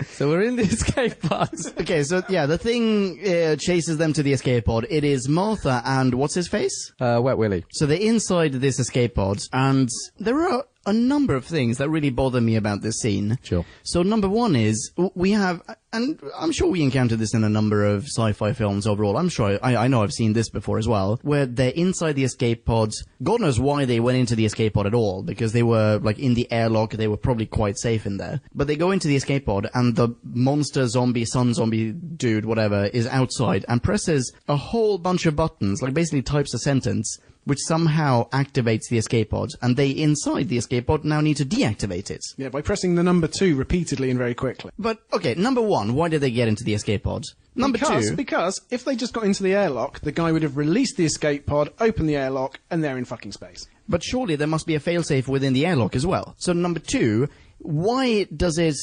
Speaker 3: So we're in the escape pod.
Speaker 2: okay, so yeah, the thing chases them to the escape pod. It is Martha and what's his face?
Speaker 3: Wet Willy.
Speaker 2: So they're inside this escape pod, and there are a number of things that really bother me about this scene.
Speaker 3: Sure.
Speaker 2: So number one is, we have, and I'm sure we encountered this in a number of sci-fi films overall. I'm sure, I know I've seen this before as well, where they're inside the escape pod. God knows why they went into the escape pod at all, because they were, like, in the airlock, they were probably quite safe in there. But they go into the escape pod, and the monster zombie, sun zombie dude, whatever, is outside, and presses a whole bunch of buttons, like basically types a sentence, which somehow activates the escape pod, and they inside the escape pod now need to deactivate it.
Speaker 1: Yeah, by pressing the number 2 repeatedly and very quickly.
Speaker 2: But, okay, number one, why did they get into the escape pod? Number two...
Speaker 1: Because if they just got into the airlock, the guy would have released the escape pod, opened the airlock, and they're in fucking space.
Speaker 2: But surely there must be a failsafe within the airlock as well. So number two, why does it...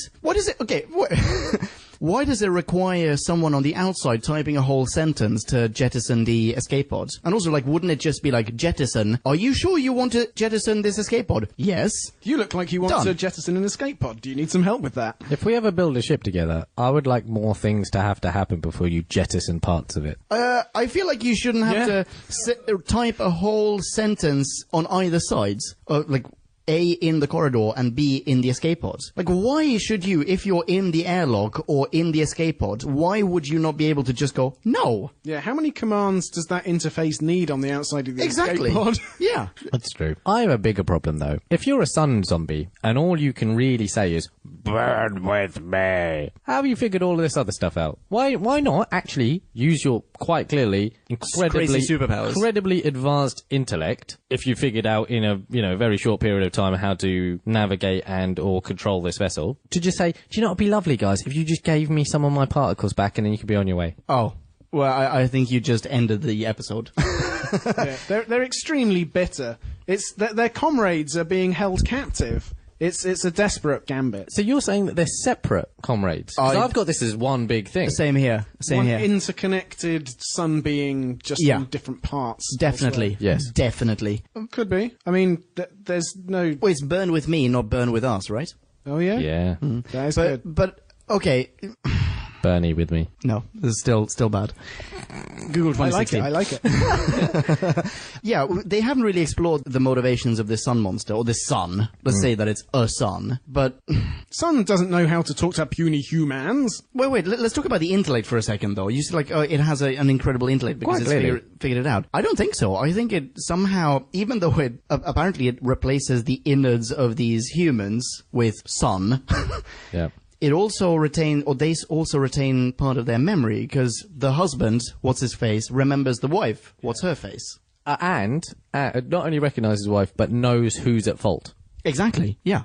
Speaker 2: Okay, why does it require someone on the outside typing a whole sentence to jettison the escape pod? And also, like, wouldn't it just be like, jettison, are you sure you want to jettison this escape pod? Yes.
Speaker 1: You look like you want
Speaker 2: Done.
Speaker 1: to jettison an escape pod. Do you need some help with that?
Speaker 3: If we ever build a ship together, I would like more things to happen before you jettison parts of it.
Speaker 2: I feel like you shouldn't have to type a whole sentence on either side. Like, A, in the corridor, and B, in the escape pod. Like, why should you, if you're in the airlock or in the escape pod, why would you not be able to just go, no?
Speaker 1: Yeah, how many commands does that interface need on the outside of the
Speaker 2: Exactly.
Speaker 1: escape pod?
Speaker 2: Yeah.
Speaker 3: That's true. I have a bigger problem, though. If you're a sun zombie, and all you can really say is, burn with me, how have you figured all of this other stuff out? Why not actually use your, quite clearly,
Speaker 2: Crazy superpowers.
Speaker 3: incredibly advanced intellect, if you figured out in a, very short period of time how to navigate and or control this vessel, to just say, do you know what would be lovely, guys, if you just gave me some of my particles back and then you could be on your way.
Speaker 2: Oh. Well, I think you just ended the episode.
Speaker 1: Yeah, they're extremely bitter. It's their comrades are being held captive. It's a desperate gambit.
Speaker 3: So you're saying that they're separate comrades? 'Cause I've got this as one big thing.
Speaker 2: Same here. Same
Speaker 1: One
Speaker 2: here.
Speaker 1: interconnected sun being just in different parts.
Speaker 2: Definitely.
Speaker 3: Yes.
Speaker 2: Definitely.
Speaker 1: Could be. I mean, there's no...
Speaker 2: Well, it's burn with me, not burn with us, right?
Speaker 1: Oh, yeah?
Speaker 3: Yeah.
Speaker 1: That is good.
Speaker 2: But, okay.
Speaker 3: Bernie with me.
Speaker 2: No, this is still bad. Google 2016.
Speaker 1: I like it.
Speaker 2: Yeah, they haven't really explored the motivations of this sun monster, or this sun. Let's say that it's a sun. But,
Speaker 1: Sun doesn't know how to talk to puny humans.
Speaker 2: wait, let's talk about the intellect for a second, though. You said, like, it has an incredible intellect because
Speaker 3: Quite
Speaker 2: it's
Speaker 3: clearly.
Speaker 2: figured it out. I don't think so. I think it somehow, even though it, apparently it replaces the innards of these humans with sun,
Speaker 3: Yeah.
Speaker 2: they also retain part of their memory, because the husband, what's his face, remembers the wife, what's her face.
Speaker 3: And not only recognises his wife, but knows who's at fault.
Speaker 2: Exactly, yeah.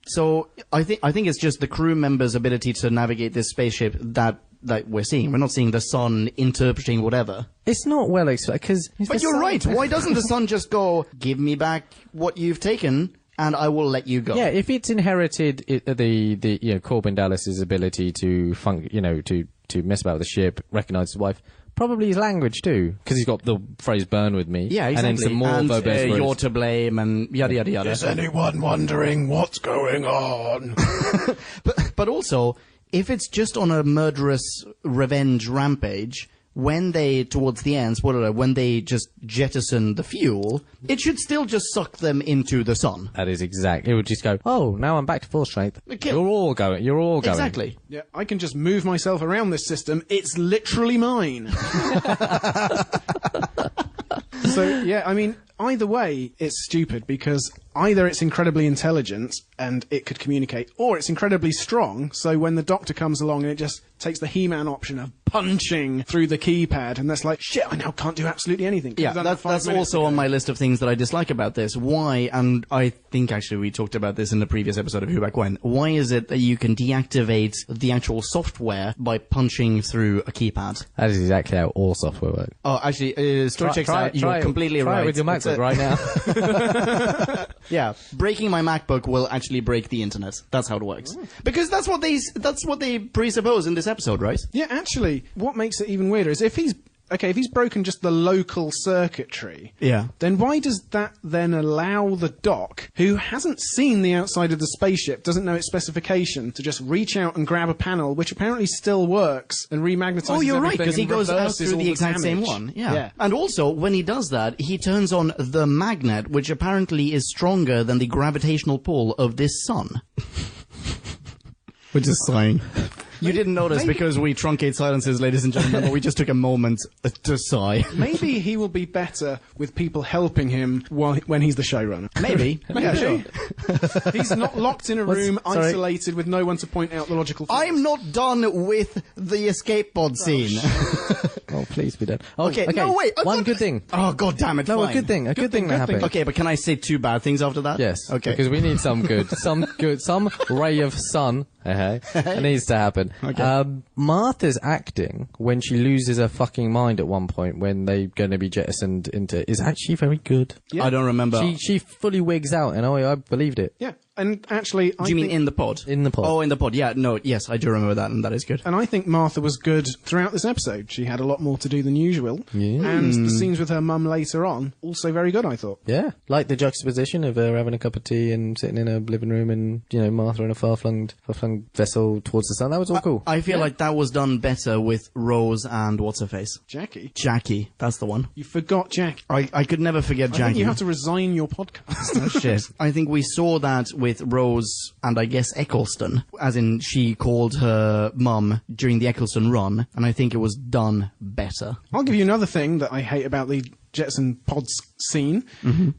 Speaker 2: So I think it's just the crew members' ability to navigate this spaceship that we're seeing. We're not seeing the sun interpreting whatever.
Speaker 3: It's not well explained, because...
Speaker 2: But you're right, why doesn't the sun just go, give me back what you've taken, and I will let you go?
Speaker 3: Yeah, if it's inherited the Corbin Dallas's ability to to mess about with the ship, recognise his wife, probably his language too, because he's got the phrase "burn with me."
Speaker 2: Yeah, exactly.
Speaker 3: And then some more
Speaker 2: and,
Speaker 3: verbose words.
Speaker 2: you're to blame, and yada yada yada.
Speaker 1: Is anyone wondering what's going on?
Speaker 2: But also, if it's just on a murderous revenge rampage, when they, towards the end, when they just jettison the fuel, it should still just suck them into the sun.
Speaker 3: That is exact. It would just go, oh, now I'm back to full strength.
Speaker 2: Okay.
Speaker 3: You're all going.
Speaker 2: Exactly.
Speaker 1: Yeah, I can just move myself around this system. It's literally mine. So, yeah, I mean, either way, it's stupid, because either it's incredibly intelligent and it could communicate, or it's incredibly strong, so when the Doctor comes along and it just takes the He-Man option of punching through the keypad, and that's like, shit, I now can't do absolutely anything.
Speaker 2: Yeah, that's also on my list of things that I dislike about this. Why, and I think actually we talked about this in the previous episode of Who Back When, why is it that you can deactivate the actual software by punching through a keypad?
Speaker 3: That is exactly how all software works.
Speaker 2: Oh, actually, story checks out, you're completely right.
Speaker 3: Try it with your MacBook right now.
Speaker 2: Yeah, breaking my MacBook will actually break the internet. That's how it works. Because that's what they presuppose in this episode, right?
Speaker 1: Yeah, actually, what makes it even weirder is if he's okay, if he's broken just the local circuitry,
Speaker 2: Yeah.
Speaker 1: then why does that then allow the doc, who hasn't seen the outside of the spaceship, doesn't know its specification, to just reach out and grab a panel, which apparently still works, and remagnetizes
Speaker 2: Oh, you're right,
Speaker 1: everything
Speaker 2: because he
Speaker 1: and
Speaker 2: goes out
Speaker 1: reverses
Speaker 2: through
Speaker 1: all
Speaker 2: the exact same
Speaker 1: damage.
Speaker 2: one. Yeah. And also, when he does that, he turns on the magnet, which apparently is stronger than the gravitational pull of this sun. Which is sighing. You didn't notice because we truncate silences, ladies and gentlemen, but we just took a moment to sigh.
Speaker 1: Maybe he will be better with people helping him when he's the showrunner.
Speaker 2: Maybe. Yeah, sure.
Speaker 1: He's not locked in a room, isolated, with no one to point out the logical things.
Speaker 2: I'm not done with the escape pod scene.
Speaker 3: Oh, please be done.
Speaker 2: Okay, no, wait.
Speaker 3: One good thing.
Speaker 2: Oh, god damn it,
Speaker 3: No,
Speaker 2: fine.
Speaker 3: a good thing. A good thing that happened.
Speaker 2: Okay, but can I say 2 bad things after that?
Speaker 3: Yes.
Speaker 2: Okay.
Speaker 3: Because we need some good, some ray of sun. It needs to happen.
Speaker 2: Okay.
Speaker 3: Martha's acting when she loses her fucking mind at one point when they're going to be jettisoned into is actually very good.
Speaker 1: Yeah.
Speaker 2: I don't remember.
Speaker 3: She fully wigs out, and I believed it.
Speaker 1: Yeah, and actually,
Speaker 2: Do you mean in the pod?
Speaker 3: In the pod.
Speaker 2: Oh, in the pod. Yeah, no, yes, I do remember that, and that is good.
Speaker 1: And I think Martha was good throughout this episode. She had a lot more to do than usual.
Speaker 3: Yeah.
Speaker 1: And the scenes with her mum later on, also very good, I thought.
Speaker 3: Yeah, like the juxtaposition of her having a cup of tea and sitting in a living room, and Martha in a far-flung vessel towards the sun. That was all cool.
Speaker 2: I feel like that was done better with Rose and what's-her-face?
Speaker 1: Jackie.
Speaker 2: Jackie, that's the one.
Speaker 1: You forgot Jackie.
Speaker 2: I could never forget
Speaker 1: I
Speaker 2: Jackie.
Speaker 1: think you have to resign your podcast.
Speaker 2: Oh, shit. I think we saw that with Rose and I guess Eccleston, as in she called her mum during the Eccleston run, and I think it was done better.
Speaker 1: I'll give you another thing that I hate about the Jetson Pods scene.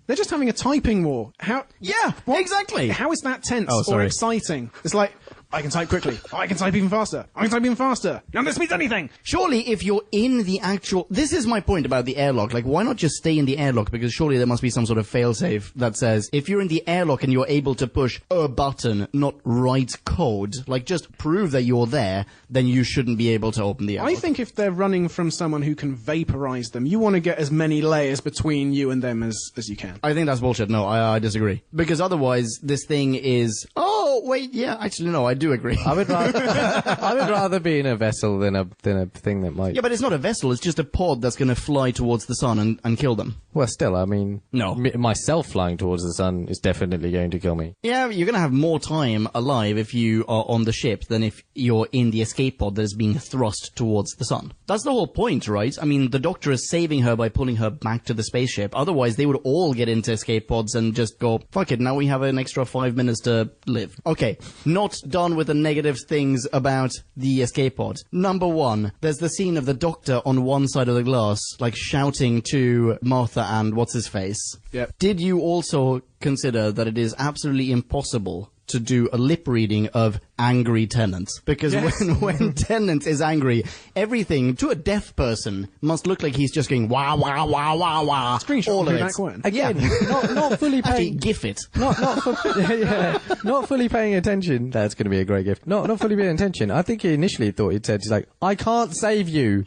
Speaker 1: They're just having a typing war. How?
Speaker 2: Yeah, exactly.
Speaker 1: How is that tense
Speaker 2: Oh,
Speaker 1: or
Speaker 2: sorry.
Speaker 1: exciting? It's like, I can type quickly. I can type even faster. I can type even faster. None of this means anything.
Speaker 2: Surely if you're in the actual... This is my point about the airlock. Like, why not just stay in the airlock? Because surely there must be some sort of failsafe that says, if you're in the airlock and you're able to push a button, not write code, like, just prove that you're there, then you shouldn't be able to open the airlock.
Speaker 1: I think if they're running from someone who can vaporize them, you want to get as many layers between you and them as you can.
Speaker 2: I think that's bullshit. No, I disagree. Because otherwise, this thing is... Oh, wait, yeah, actually, no, I do agree.
Speaker 3: I would rather be in a vessel than a thing that might.
Speaker 2: Yeah, but it's not a vessel, it's just a pod that's going to fly towards the sun and kill them.
Speaker 3: Well, still, I mean,
Speaker 2: No.
Speaker 3: myself flying towards the sun is definitely going to kill me.
Speaker 2: Yeah, you're going to have more time alive if you are on the ship than if you're in the escape pod that is being thrust towards the sun. That's the whole point, right? I mean, the Doctor is saving her by pulling her back to the spaceship. Otherwise, they would all get into escape pods and just go, fuck it, now we have an extra 5 minutes to live. Okay, not done with the negative things about the escape pod. Number 1, there's the scene of the Doctor on one side of the glass, like shouting to Martha and what's-his-face.
Speaker 1: Yep.
Speaker 2: Did you also consider that it is absolutely impossible to do a lip reading of angry Tennant? Because when Tennant is angry, everything to a deaf person must look like he's just going wah wah wah wah wah.
Speaker 1: Screenshot
Speaker 2: all of
Speaker 1: who
Speaker 2: it.
Speaker 1: back when.
Speaker 3: Again, not fully
Speaker 2: Actually,
Speaker 3: paying.
Speaker 2: gif it.
Speaker 3: Not fully paying attention. That's going to be a great gift. Not fully paying attention. I think he initially thought he's like, I can't save you.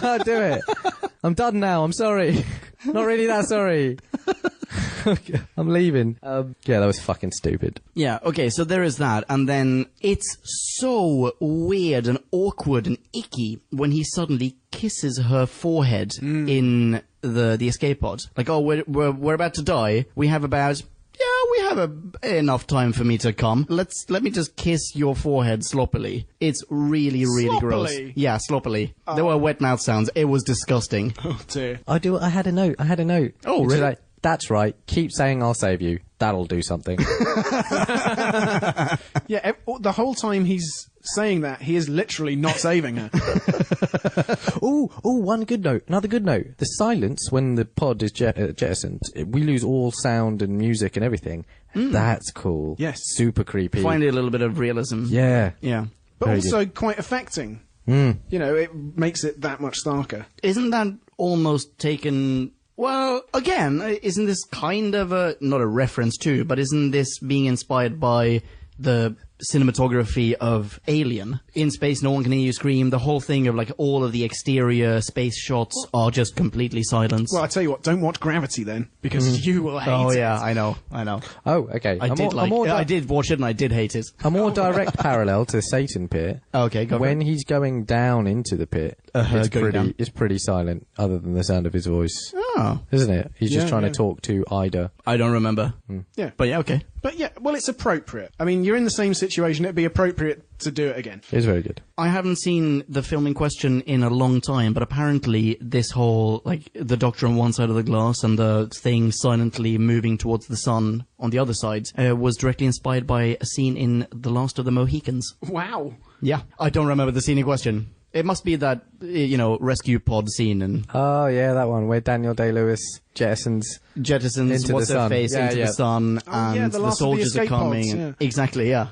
Speaker 3: I'll do it. I'm done now. I'm sorry. Not really that sorry. I'm leaving. Yeah, that was fucking stupid.
Speaker 2: Yeah, okay, so there is that, and then it's so weird and awkward and icky when he suddenly kisses her forehead in the escape pod. Like, oh, we're about to die. We have about... Yeah, we have enough time for me to come. Let me just kiss your forehead sloppily. It's really, really gross.
Speaker 1: Sloppily?
Speaker 2: Yeah, sloppily. There were wet mouth sounds. It was disgusting.
Speaker 1: Oh dear.
Speaker 3: I had a note.
Speaker 2: Oh,
Speaker 3: Which is
Speaker 2: really?
Speaker 3: like, that's right. Keep saying I'll save you. That'll do something.
Speaker 1: Yeah, the whole time he's saying that, he is literally not saving her.
Speaker 3: One good note. Another good note. The silence when the pod is jettisoned, we lose all sound and music and everything. That's cool.
Speaker 1: Yes.
Speaker 3: Super creepy.
Speaker 2: Find a little bit of realism.
Speaker 3: Yeah.
Speaker 2: Yeah.
Speaker 1: But
Speaker 3: Very
Speaker 1: also quite affecting. You know, it makes it that much starker.
Speaker 2: Isn't that almost taken... Well, again, isn't this kind of not a reference to, but isn't this being inspired by the cinematography of Alien. In space, no one can hear you scream. The whole thing of like all of the exterior space shots are just completely silent.
Speaker 1: Well, I tell you what, don't watch Gravity then, because you will hate it.
Speaker 2: Oh yeah, I know.
Speaker 3: Oh, okay.
Speaker 2: I did watch it and I did hate it.
Speaker 3: A more direct parallel to Satan Pit.
Speaker 2: Okay, go
Speaker 3: when he's going down into the pit, it's pretty silent, other than the sound of his voice.
Speaker 2: Oh.
Speaker 3: Isn't it? He's just trying to talk to Ida.
Speaker 2: I don't remember.
Speaker 1: Yeah.
Speaker 2: But yeah, okay.
Speaker 1: But yeah, well, it's appropriate. I mean, you're in the same situation, it'd be appropriate to do it again.
Speaker 3: It's very good.
Speaker 2: I haven't seen the film in question in a long time, but apparently this whole, like, the Doctor on one side of the glass and the thing silently moving towards the sun on the other side was directly inspired by a scene in The Last of the Mohicans.
Speaker 1: Wow.
Speaker 2: Yeah. I don't remember the scene in question. It must be that, rescue pod scene and...
Speaker 3: Oh, yeah, that one where Daniel Day-Lewis jettisons into
Speaker 2: what's
Speaker 3: the
Speaker 2: her
Speaker 3: sun.
Speaker 2: face into the sun, and
Speaker 1: the
Speaker 2: the
Speaker 1: last of the
Speaker 2: soldiers are
Speaker 1: escape
Speaker 2: coming.
Speaker 1: pods,
Speaker 2: And, exactly, yeah.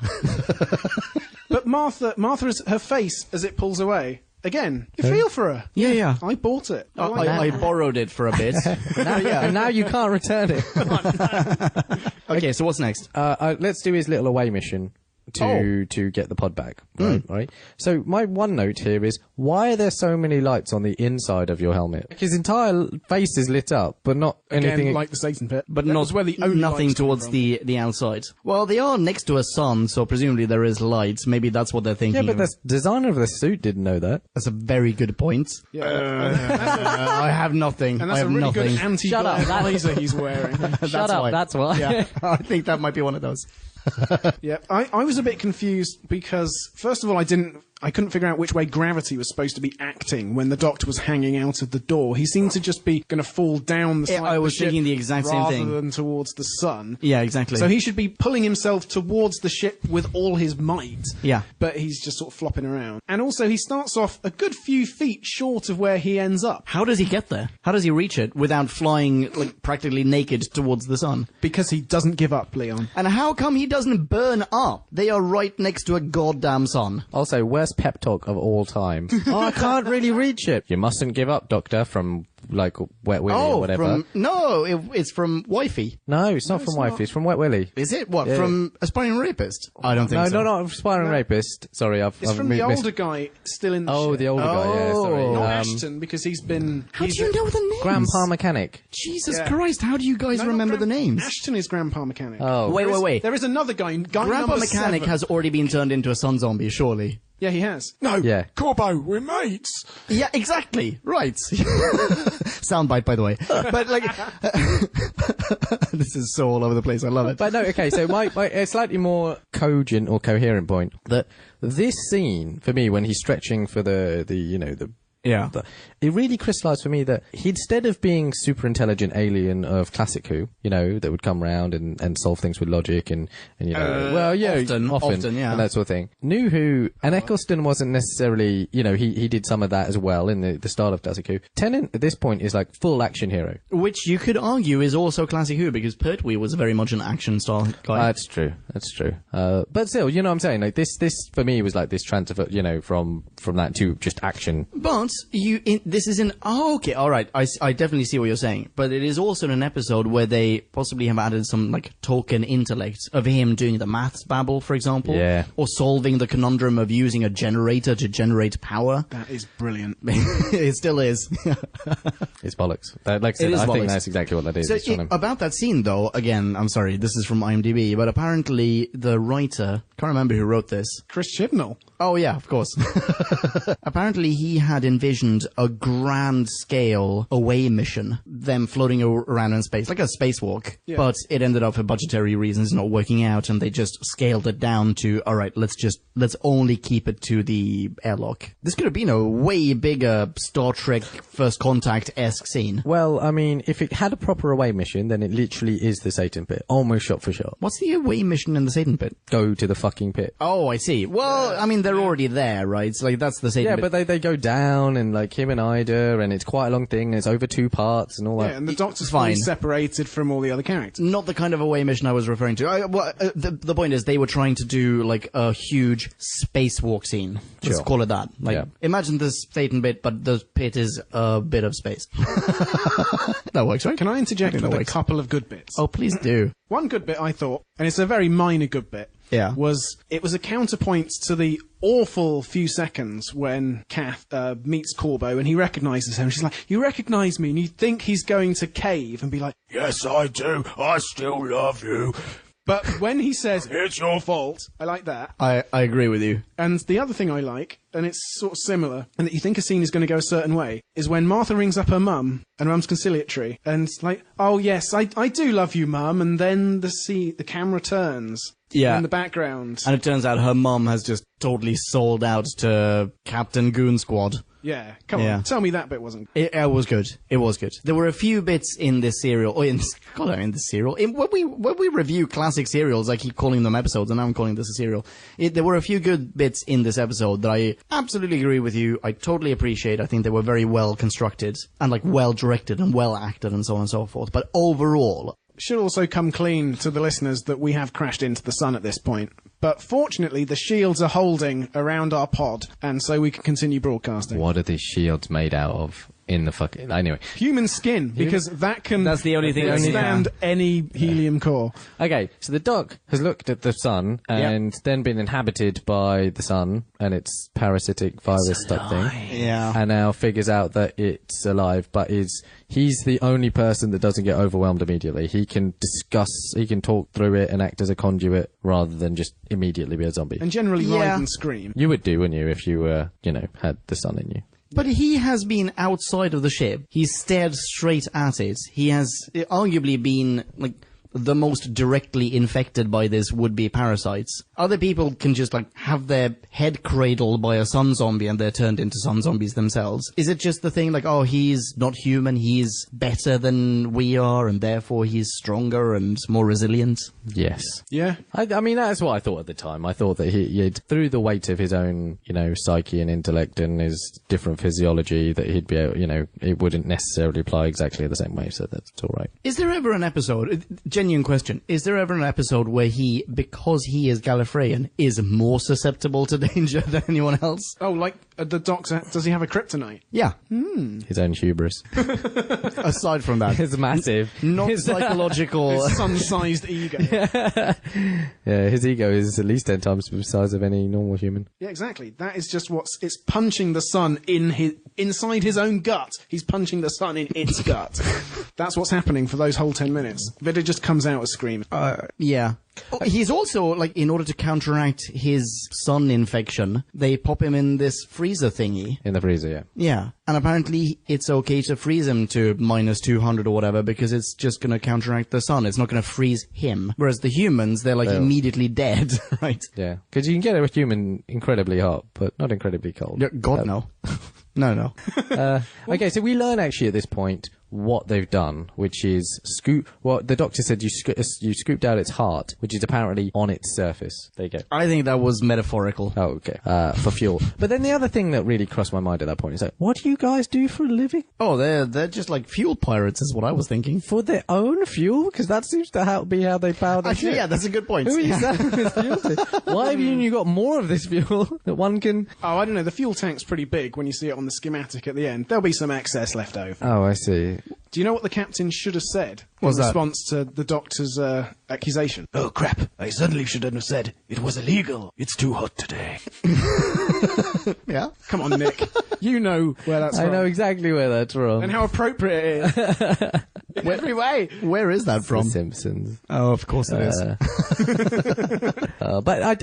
Speaker 1: But Martha is her face as it pulls away. Again, you feel for her.
Speaker 2: Yeah.
Speaker 1: I bought it.
Speaker 2: I borrowed it for a bit.
Speaker 3: Now you can't return it.
Speaker 2: Okay, so what's next?
Speaker 3: Let's do his little away mission to get the pod back. Right. So my one note here is, why are there so many lights on the inside of your helmet? Like, his entire face is lit up, but not anything
Speaker 1: Again, like the Satan Pit.
Speaker 2: But
Speaker 1: That
Speaker 2: not
Speaker 1: was where the only
Speaker 2: nothing
Speaker 1: lights come
Speaker 2: towards
Speaker 1: from.
Speaker 2: the outside. Well, they are next to a sun, so presumably there is lights. Maybe that's what they're thinking.
Speaker 3: Yeah, but the designer of the suit didn't know that.
Speaker 2: That's a very good point.
Speaker 1: Yeah,
Speaker 2: I have nothing.
Speaker 1: and
Speaker 2: I
Speaker 1: that's a
Speaker 2: have
Speaker 1: really
Speaker 2: nothing.
Speaker 1: good anti-glare visor he's wearing.
Speaker 3: Shut up, that's why.
Speaker 2: Yeah, I think that might be one of those.
Speaker 1: Yeah, I was a bit confused because, first of all, I couldn't figure out which way Gravity was supposed to be acting when the Doctor was hanging out of the door. He seemed to just be going to fall down the side
Speaker 2: I
Speaker 1: of
Speaker 2: was
Speaker 1: the ship
Speaker 2: thinking the exact same thing.
Speaker 1: rather than towards the sun.
Speaker 2: Yeah, exactly.
Speaker 1: So he should be pulling himself towards the ship with all his might.
Speaker 2: Yeah.
Speaker 1: But he's just sort of flopping around. And also, he starts off a good few feet short of where he ends up.
Speaker 2: How does he get there? How does he reach it without flying like practically naked towards the sun?
Speaker 1: Because he doesn't give up, Leon.
Speaker 2: And how come he doesn't burn up? They are right next to a goddamn sun.
Speaker 3: Also, worst pep talk of all time. I can't really reach it. You mustn't give up, Doctor, from, like, Wet Willy or whatever.
Speaker 2: It's from Wifey.
Speaker 3: No, it's not from Wifey. It's from Wet Willy.
Speaker 2: Is it? What,
Speaker 3: Yeah.
Speaker 2: from Aspiring Rapist? I don't think so.
Speaker 3: No, not Aspiring Rapist. Sorry, I've
Speaker 1: It's from the older guy still in the ship.
Speaker 3: the older guy, yeah, sorry.
Speaker 1: Not Ashton, because he's been...
Speaker 2: How do you know the names?
Speaker 3: Grandpa Mechanic.
Speaker 2: Jesus
Speaker 1: Yeah.
Speaker 2: Christ, how do you guys
Speaker 1: No, not
Speaker 2: remember the names?
Speaker 1: Ashton is Grandpa Mechanic.
Speaker 3: Oh.
Speaker 2: Wait.
Speaker 1: There is another guy
Speaker 2: Grandpa
Speaker 1: number
Speaker 2: Mechanic
Speaker 1: 7.
Speaker 2: has already been turned into a sun zombie, surely.
Speaker 1: Yeah, he has. No,
Speaker 3: Yeah.
Speaker 1: Corbo, we're mates.
Speaker 2: Yeah, exactly. Right. Soundbite, by the way. But, like, this is so all over the place. I love it.
Speaker 3: But no, okay, so my a slightly more cogent or coherent point, that this scene, for me, when he's stretching for the
Speaker 2: Yeah.
Speaker 3: It really crystallized for me that he, instead of being super intelligent alien of classic Who, that would come around and solve things with logic and
Speaker 2: often, yeah.
Speaker 3: and that sort of thing. New Who, and Eccleston wasn't necessarily, he did some of that as well in the start of classic Who. Tennant at this point is like full action hero.
Speaker 2: Which you could argue is also classic Who, because Pertwee was very much an action style guy.
Speaker 3: That's true. But still, you know what I'm saying? Like this for me was like this transfer, from that to just action.
Speaker 2: But this is in... Oh, okay, all right. I definitely see what you're saying. But it is also in an episode where they possibly have added some, like, token intellect of him doing the maths babble, for example.
Speaker 3: Yeah.
Speaker 2: Or solving the conundrum of using a generator to generate power.
Speaker 1: That is brilliant.
Speaker 2: It still is.
Speaker 3: It's bollocks. Like I said, I think that's exactly what that is.
Speaker 2: So about that scene, though, again, I'm sorry, this is from IMDb, but apparently the writer... Can't remember who wrote this.
Speaker 1: Chris Chibnall.
Speaker 2: Oh, yeah, of course. Apparently he had envisioned a grand-scale away mission, them floating around in space, like a spacewalk. Yeah. But it ended up, for budgetary reasons, not working out, and they just scaled it down to, all right, let's only keep it to the airlock. This could have been a way bigger Star Trek First Contact-esque scene.
Speaker 3: Well, I mean, if it had a proper away mission, then it literally is the Satan Pit, almost shot for shot.
Speaker 2: What's the away mission in the Satan Pit?
Speaker 3: Go to the fucking pit.
Speaker 2: Oh, I see. Well, I mean, they're already there, right? It's like, that's the Satan
Speaker 3: Yeah,
Speaker 2: Pit.
Speaker 3: but they go down, and like him and Ida, and it's quite a long thing, and it's over 2 parts and all that.
Speaker 1: Yeah, and the Doctor's
Speaker 2: fine.
Speaker 1: fully separated from all the other characters.
Speaker 2: Not the kind of away mission I was referring to. The point is, they were trying to do, like, a huge spacewalk scene. Let's
Speaker 3: Sure.
Speaker 2: call it that. Like,
Speaker 3: Yeah.
Speaker 2: imagine this Satan Pit, but the pit is a bit of space. That works, right?
Speaker 1: Can I interject
Speaker 2: think
Speaker 1: with
Speaker 2: that
Speaker 1: a
Speaker 2: works.
Speaker 1: couple of good bits?
Speaker 2: Oh, please do.
Speaker 1: One good bit I thought, and it's a very minor good bit, was it was a counterpoint to the awful few seconds when Kath meets Corbo and he recognises her and she's like, you recognise me, and you think he's going to cave and be like, yes I do, I still love you. But when he says, it's your fault, I like that.
Speaker 2: I agree with you.
Speaker 1: And the other thing I like, and it's sort of similar, and that you think a scene is going to go a certain way, is when Martha rings up her mum, and Mum's conciliatory, and it's like, oh yes, I do love you, Mum, and then the camera turns.
Speaker 2: Yeah.
Speaker 1: In the background.
Speaker 2: And it turns out her mum has just totally sold out to Captain Goon Squad.
Speaker 1: Yeah, come on, tell me that bit wasn't...
Speaker 2: It was good. It was good. There were a few bits in this serial, when we review classic serials, I keep calling them episodes, and now I'm calling this a serial. There were a few good bits in this episode that I absolutely agree with you. I totally appreciate. I think they were very well constructed, and like well directed and well acted and so on and so forth. But overall...
Speaker 1: Should also come clean to the listeners that we have crashed into the sun at this point. But fortunately, the shields are holding around our pod, and so we can continue broadcasting.
Speaker 3: What are these shields made out of? In the fucking... Anyway.
Speaker 1: Human skin, because that can...
Speaker 2: That's the only thing
Speaker 1: withstand any helium core.
Speaker 3: Okay, so the Doc has looked at the sun and then been inhabited by the sun and its parasitic virus type thing.
Speaker 2: Yeah.
Speaker 3: And now figures out that it's alive, but he's the only person that doesn't get overwhelmed immediately. He can talk through it and act as a conduit rather than just immediately be a zombie.
Speaker 1: And generally lie and scream.
Speaker 3: You would do, wouldn't you, if you were, had the sun in you?
Speaker 2: But he has been outside of the ship. He's stared straight at it. He has arguably been, like, the most directly infected by this would-be parasites. Other people can just, like, have their head cradled by a sun zombie and they're turned into sun zombies themselves. Is it just the thing, like, oh, he's not human, he's better than we are, and therefore he's stronger and more resilient?
Speaker 3: Yes.
Speaker 1: Yeah.
Speaker 3: I mean, that's what I thought at the time. I thought that he'd, through the weight of his own, psyche and intellect and his different physiology, that he'd be able, it wouldn't necessarily apply exactly the same way, so that's all right.
Speaker 2: Is there ever an episode... Genuine question. Is there ever an episode where he, because he is Gallifreyan, is more susceptible to danger than anyone else?
Speaker 1: Oh, like the Doctor, does he have a kryptonite?
Speaker 2: Yeah.
Speaker 3: His own hubris.
Speaker 2: Aside from that.
Speaker 3: It's massive.
Speaker 2: Not psychological.
Speaker 1: His sun-sized ego.
Speaker 3: Yeah, his ego is at least 10 times the size of any normal human.
Speaker 1: Yeah, exactly. That is just it's punching the sun inside his own gut. He's punching the sun in its gut. That's what's happening for those whole 10 minutes. But it just comes out as screaming.
Speaker 2: Yeah. He's also, like, in order to counteract his sun infection, they pop him in this freezer thingy.
Speaker 3: In the freezer, yeah.
Speaker 2: Yeah. And apparently it's okay to freeze him to -200 or whatever because it's just going to counteract the sun. It's not going to freeze him. Whereas the humans, they're, like, immediately dead, right?
Speaker 3: Yeah. Because you can get a human incredibly hot, but not incredibly cold.
Speaker 2: God, no. No.
Speaker 3: Okay, so we learn actually at this point what they've done, which is the Doctor said you scooped out its heart, which is apparently on its surface. There you go.
Speaker 2: I think that was metaphorical.
Speaker 3: Oh, okay. For fuel. But then the other thing that really crossed my mind at that point is like, what do you guys do for a living?
Speaker 2: Oh, they're just like fuel pirates is what I was thinking.
Speaker 3: For their own fuel? Because that seems to be how they power their ship.
Speaker 2: Yeah, that's a good point.
Speaker 3: Who are you selling this fuel to? Why have you got more of this fuel that one can...
Speaker 1: Oh, I don't know. The fuel tank's pretty big when you see it on the schematic at the end. There'll be some excess left over.
Speaker 3: Oh, I see.
Speaker 1: Do you know what the captain should have said in
Speaker 2: What's that?
Speaker 1: response to the Doctor's accusation?
Speaker 5: Oh crap, I suddenly shouldn't have said it was illegal. It's too hot today.
Speaker 2: Yeah?
Speaker 1: Come on, Nick. You know where that's from.
Speaker 3: I know exactly where that's from.
Speaker 1: And how appropriate it is. In every way.
Speaker 2: Where is that from?
Speaker 3: The Simpsons.
Speaker 2: Oh, of course it is.
Speaker 3: But I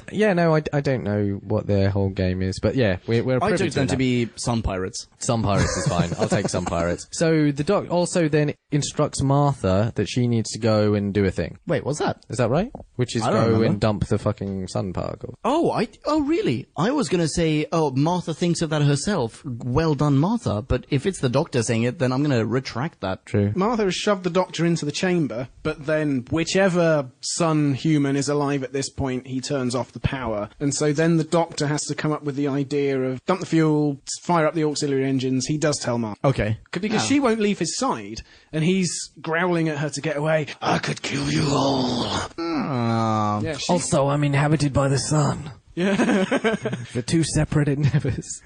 Speaker 3: don't know what their whole game is. But yeah, we're
Speaker 2: I took them to be sun pirates.
Speaker 3: Sun pirates is fine. I'll take sun pirates. So the Doc also then instructs Martha that she needs to go and do a thing.
Speaker 2: Wait, what's that?
Speaker 3: Is that right? Which is
Speaker 2: I don't
Speaker 3: go
Speaker 2: remember.
Speaker 3: and dump the fucking sun particle.
Speaker 2: Oh, really? I was gonna say, Martha thinks of that herself. Well done, Martha. But if it's the Doctor saying it, then I'm gonna retract that.
Speaker 3: True.
Speaker 1: Martha has shoved the Doctor into the chamber, but then whichever sun human is alive at this point, he turns off the power. And so then the Doctor has to come up with the idea of dump the fuel, fire up the auxiliary engines. He does tell Martha.
Speaker 2: Okay.
Speaker 1: Because she won't leave his side, and he's growling at her to get away. I could kill you all. Yeah,
Speaker 3: Also, I'm inhabited by the sun. The two separate endeavours.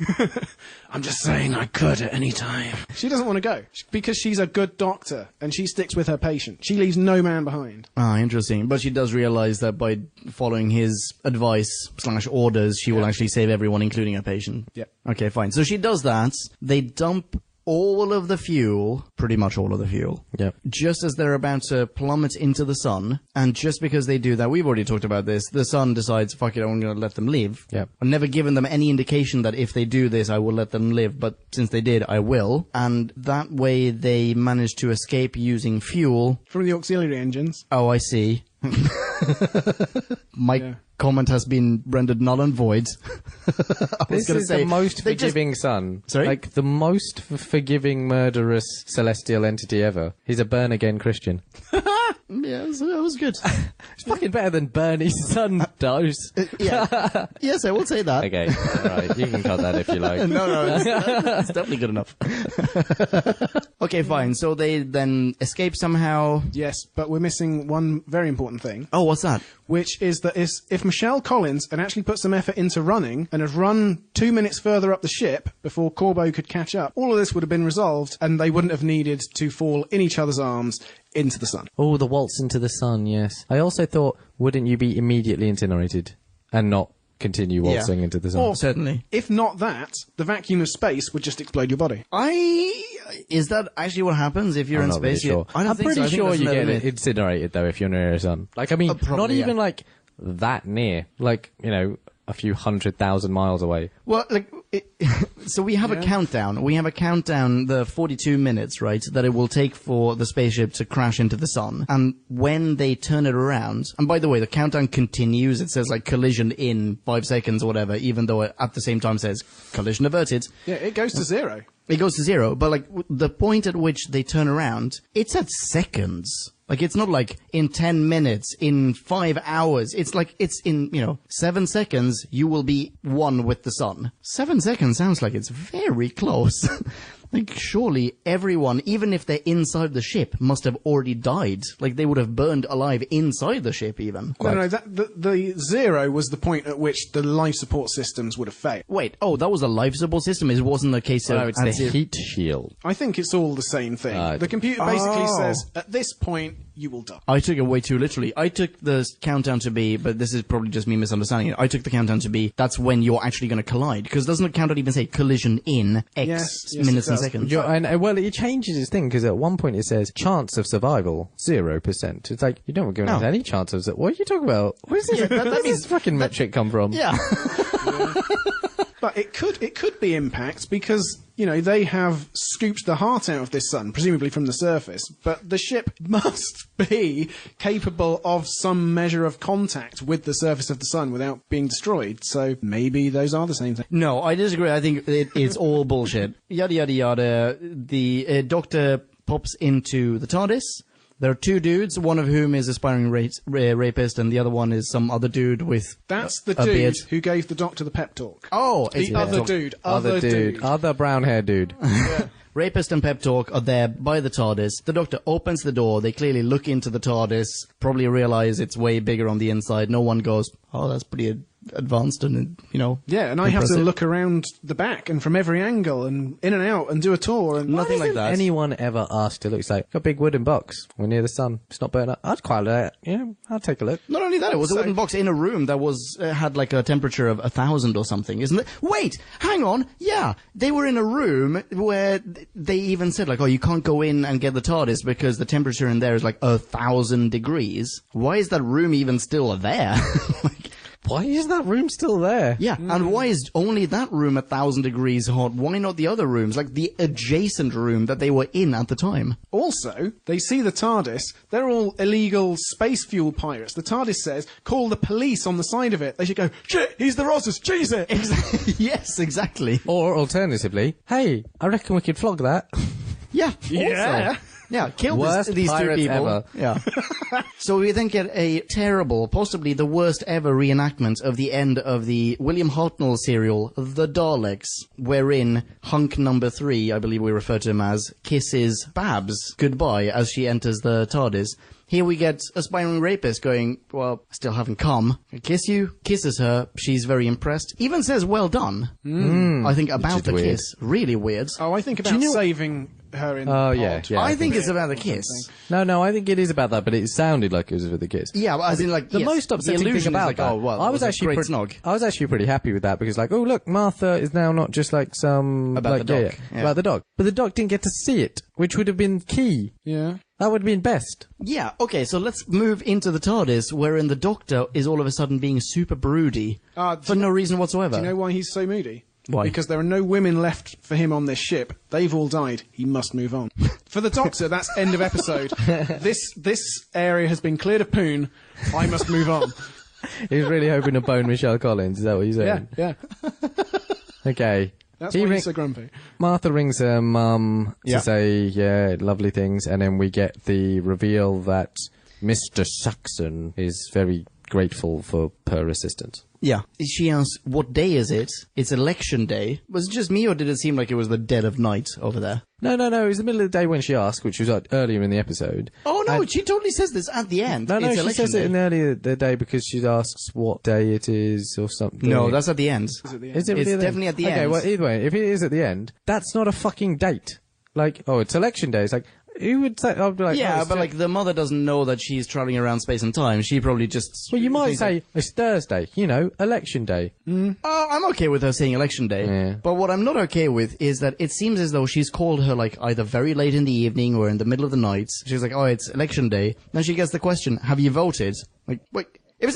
Speaker 5: I'm just saying I could at any time.
Speaker 1: She doesn't want to go because she's a good doctor and she sticks with her patient. She leaves no man behind.
Speaker 2: Ah, interesting. But she does realize that by following his advice/orders, she will actually save everyone, including her patient.
Speaker 1: Yep.
Speaker 2: Okay, fine. So she does that. They dump all of the fuel, pretty much all of the fuel, just as they're about to plummet into the sun. And just because they do that, we've already talked about this, the sun decides, fuck it, I'm going to let them live.
Speaker 3: Yep.
Speaker 2: I've never given them any indication that if they do this, I will let them live. But since they did, I will. And that way they manage to escape using fuel.
Speaker 1: From the auxiliary engines.
Speaker 2: Oh, I see. My comment has been rendered null and void.
Speaker 3: This is the most forgiving son.
Speaker 2: Sorry?
Speaker 3: Like, the most forgiving, murderous celestial entity ever. He's a born-again Christian.
Speaker 2: Yeah, that was good.
Speaker 3: It's fucking better than Bernie's son does.
Speaker 2: Yeah. Yes, I will say that.
Speaker 3: Okay, alright, you can cut that if you like.
Speaker 2: No, it's definitely good enough. Okay, fine. So they then escape somehow.
Speaker 1: Yes, but we're missing one very important thing.
Speaker 2: Oh, what's that?
Speaker 1: Which is that if Michelle Collins had actually put some effort into running and had run 2 minutes further up the ship before Corbo could catch up, all of this would have been resolved and they wouldn't have needed to fall in each other's arms into the sun.
Speaker 3: Oh, the waltz into the sun, yes. I also thought, wouldn't you be immediately incinerated and not continue waltzing into the sun?
Speaker 1: Or,
Speaker 2: certainly.
Speaker 1: If not that, the vacuum of space would just explode your body.
Speaker 2: Is that actually what happens if you're in
Speaker 3: I'm not
Speaker 2: space?
Speaker 3: really sure.
Speaker 2: I don't
Speaker 3: I'm
Speaker 2: think so.
Speaker 3: pretty
Speaker 2: I think
Speaker 3: sure
Speaker 2: that's
Speaker 3: you
Speaker 2: another
Speaker 3: get
Speaker 2: myth.
Speaker 3: incinerated, though, if you're near a sun. Like, I mean,
Speaker 2: probably,
Speaker 3: not even,
Speaker 2: yeah.
Speaker 3: like, that near. Like, you know, a few 100,000 miles away.
Speaker 2: Well, like, so we have a countdown. We have a countdown, the 42 minutes, right, that it will take for the spaceship to crash into the sun. And when they turn it around, and by the way, the countdown continues. It says, like, collision in 5 seconds or whatever, even though it at the same time says collision averted.
Speaker 1: Yeah, it goes to zero.
Speaker 2: It goes to zero, but, like, the point at which they turn around, it's at seconds. Like, it's not like in 10 minutes, in 5 hours. It's like, it's in, 7 seconds, you will be one with the sun. 7 seconds sounds like it's very close. Like, surely everyone, even if they're inside the ship, must have already died. Like, they would have burned alive inside the ship, even.
Speaker 1: No, the zero was the point at which the life support systems would have failed.
Speaker 2: Wait, oh, that was a life support system? It wasn't a case of...
Speaker 3: No, it's the heat shield.
Speaker 1: I think it's all the same thing. The computer basically says, at this point, you will die.
Speaker 2: I took it way too literally. I took the countdown to be, but this is probably just me misunderstanding it. I took the countdown to be, that's when you're actually going to collide. Because doesn't the countdown even say collision in X
Speaker 1: Yes,
Speaker 2: minutes and
Speaker 1: it does.
Speaker 2: seconds?
Speaker 3: Well, it changes its thing, because at one point it says, chance of survival, 0%. It's like, you don't give us any chance of survival. What are you talking about? Where does this fucking metric come from?
Speaker 2: Yeah.
Speaker 1: But it could be impact because, they have scooped the heart out of this sun, presumably from the surface, but the ship must be capable of some measure of contact with the surface of the sun without being destroyed, so maybe those are the same thing.
Speaker 2: No, I disagree. I think it's all bullshit. Yada, yada, yada. The doctor pops into the TARDIS. There are two dudes, one of whom is aspiring rapist, and the other one is some other dude with
Speaker 1: That's the
Speaker 2: a
Speaker 1: dude
Speaker 2: beard.
Speaker 1: who gave the doctor the pep talk.
Speaker 2: Oh,
Speaker 1: The other dude.
Speaker 3: Other brown hair dude.
Speaker 2: Rapist and pep talk are there by the TARDIS. The doctor opens the door. They clearly look into the TARDIS, probably realize it's way bigger on the inside. No one goes, oh, that's pretty advanced and,
Speaker 1: Yeah, and I have to
Speaker 2: impressive.
Speaker 1: look around the back and from every angle and in and out and do a tour and
Speaker 2: Nothing like that.
Speaker 3: Anyone ever asked to look? It's like, got a big wooden box. We're near the sun. It's not burning up. I'd quite like that. Yeah, I'll take a look.
Speaker 2: Not only that, it was a wooden box in a room that was had like a temperature of 1,000 or something, isn't it? Wait, hang on. Yeah, they were in a room where they even said like, oh, you can't go in and get the TARDIS because the temperature in there is like 1,000 degrees. Why is that room even still there?
Speaker 3: Why is that room still there?
Speaker 2: Yeah, and why is only that room 1,000 degrees hot? Why not the other rooms, like the adjacent room that they were in at the time?
Speaker 1: Also, they see the TARDIS. They're all illegal space fuel pirates. The TARDIS says, call the police on the side of it. They should go, shit, he's the Rosses, cheese it!
Speaker 2: Yes, exactly.
Speaker 3: Or alternatively, hey, I reckon we could flog that.
Speaker 2: Yeah.
Speaker 1: Yeah.
Speaker 2: Also. Yeah, kill
Speaker 3: Worst
Speaker 2: these two
Speaker 3: pirates
Speaker 2: people.
Speaker 3: ever.
Speaker 2: Yeah. So we then get a terrible, possibly the worst ever reenactment of the end of the William Hartnell serial, The Daleks, wherein hunk number 3, I believe we refer to him as, kisses Babs goodbye as she enters the TARDIS. Here we get aspiring rapist going, well, still haven't come. I kiss you, kisses her, she's very impressed, even says well done. I think about the kiss, really weird.
Speaker 1: Oh, I think about saving her in
Speaker 3: Oh,
Speaker 1: the
Speaker 3: yeah,
Speaker 1: pod.
Speaker 3: yeah.
Speaker 2: I think it's about the kiss.
Speaker 3: No, I think it is about that, but it sounded like it was for the kiss.
Speaker 2: Yeah, but as in like,
Speaker 3: The
Speaker 2: yes,
Speaker 3: most upsetting
Speaker 2: the
Speaker 3: thing
Speaker 2: illusion
Speaker 3: about
Speaker 2: is like,
Speaker 3: that,
Speaker 2: oh, well,
Speaker 3: I was
Speaker 2: it
Speaker 3: actually
Speaker 2: great snog.
Speaker 3: I was actually pretty happy with that because, like, oh look, Martha is now not just like some
Speaker 2: About
Speaker 3: like,
Speaker 2: the dog.
Speaker 3: yeah,
Speaker 2: Yeah.
Speaker 3: about the dog, but the dog didn't get to see it, which would have been key.
Speaker 1: Yeah.
Speaker 3: That would have been best.
Speaker 2: Yeah, okay, so let's move into the TARDIS, wherein the Doctor is all of a sudden being super broody for no reason whatsoever.
Speaker 1: Do you know why he's so moody?
Speaker 2: Why?
Speaker 1: Because there are no women left for him on this ship. They've all died. He must move on. For the Doctor, that's end of episode. This area has been cleared of poon. I must move on.
Speaker 3: He was really hoping to bone Michelle Collins. Is that what you're saying?
Speaker 1: Yeah.
Speaker 3: Okay.
Speaker 1: That's why he's so grumpy.
Speaker 3: Martha rings her mum
Speaker 2: Yeah.
Speaker 3: to say, lovely things, and then we get the reveal that Mr. Saxon is very grateful for her assistance.
Speaker 2: Yeah. She asks, what day is it? It's election day. Was it just me, or did it seem like it was the dead of night over there?
Speaker 3: No, it was the middle of the day when she asked, which was earlier in the episode.
Speaker 2: Oh, no, she totally says this at the end.
Speaker 3: No,
Speaker 2: It's
Speaker 3: she
Speaker 2: election
Speaker 3: says it
Speaker 2: day.
Speaker 3: in the earlier the day because she asks what day it is or something.
Speaker 2: No, that's at the end.
Speaker 3: Is it really
Speaker 2: It's
Speaker 3: at the end?
Speaker 2: definitely at the
Speaker 3: Okay,
Speaker 2: end.
Speaker 3: well, either way, if it is at the end, that's not a fucking date. Like, oh, it's election day. It's like, who would say, I'd be like,
Speaker 2: Yeah,
Speaker 3: oh, it's
Speaker 2: but like the mother doesn't know that she's traveling around space and time. She probably just...
Speaker 3: well, you might
Speaker 2: thinks
Speaker 3: say, it's Thursday, election day.
Speaker 2: Oh, I'm okay with her saying election day.
Speaker 3: Yeah.
Speaker 2: But what I'm not okay with is that it seems as though she's called her like either very late in the evening or in the middle of the night. She's like, oh, it's election day. Then she gets the question, have you voted? Like, wait, if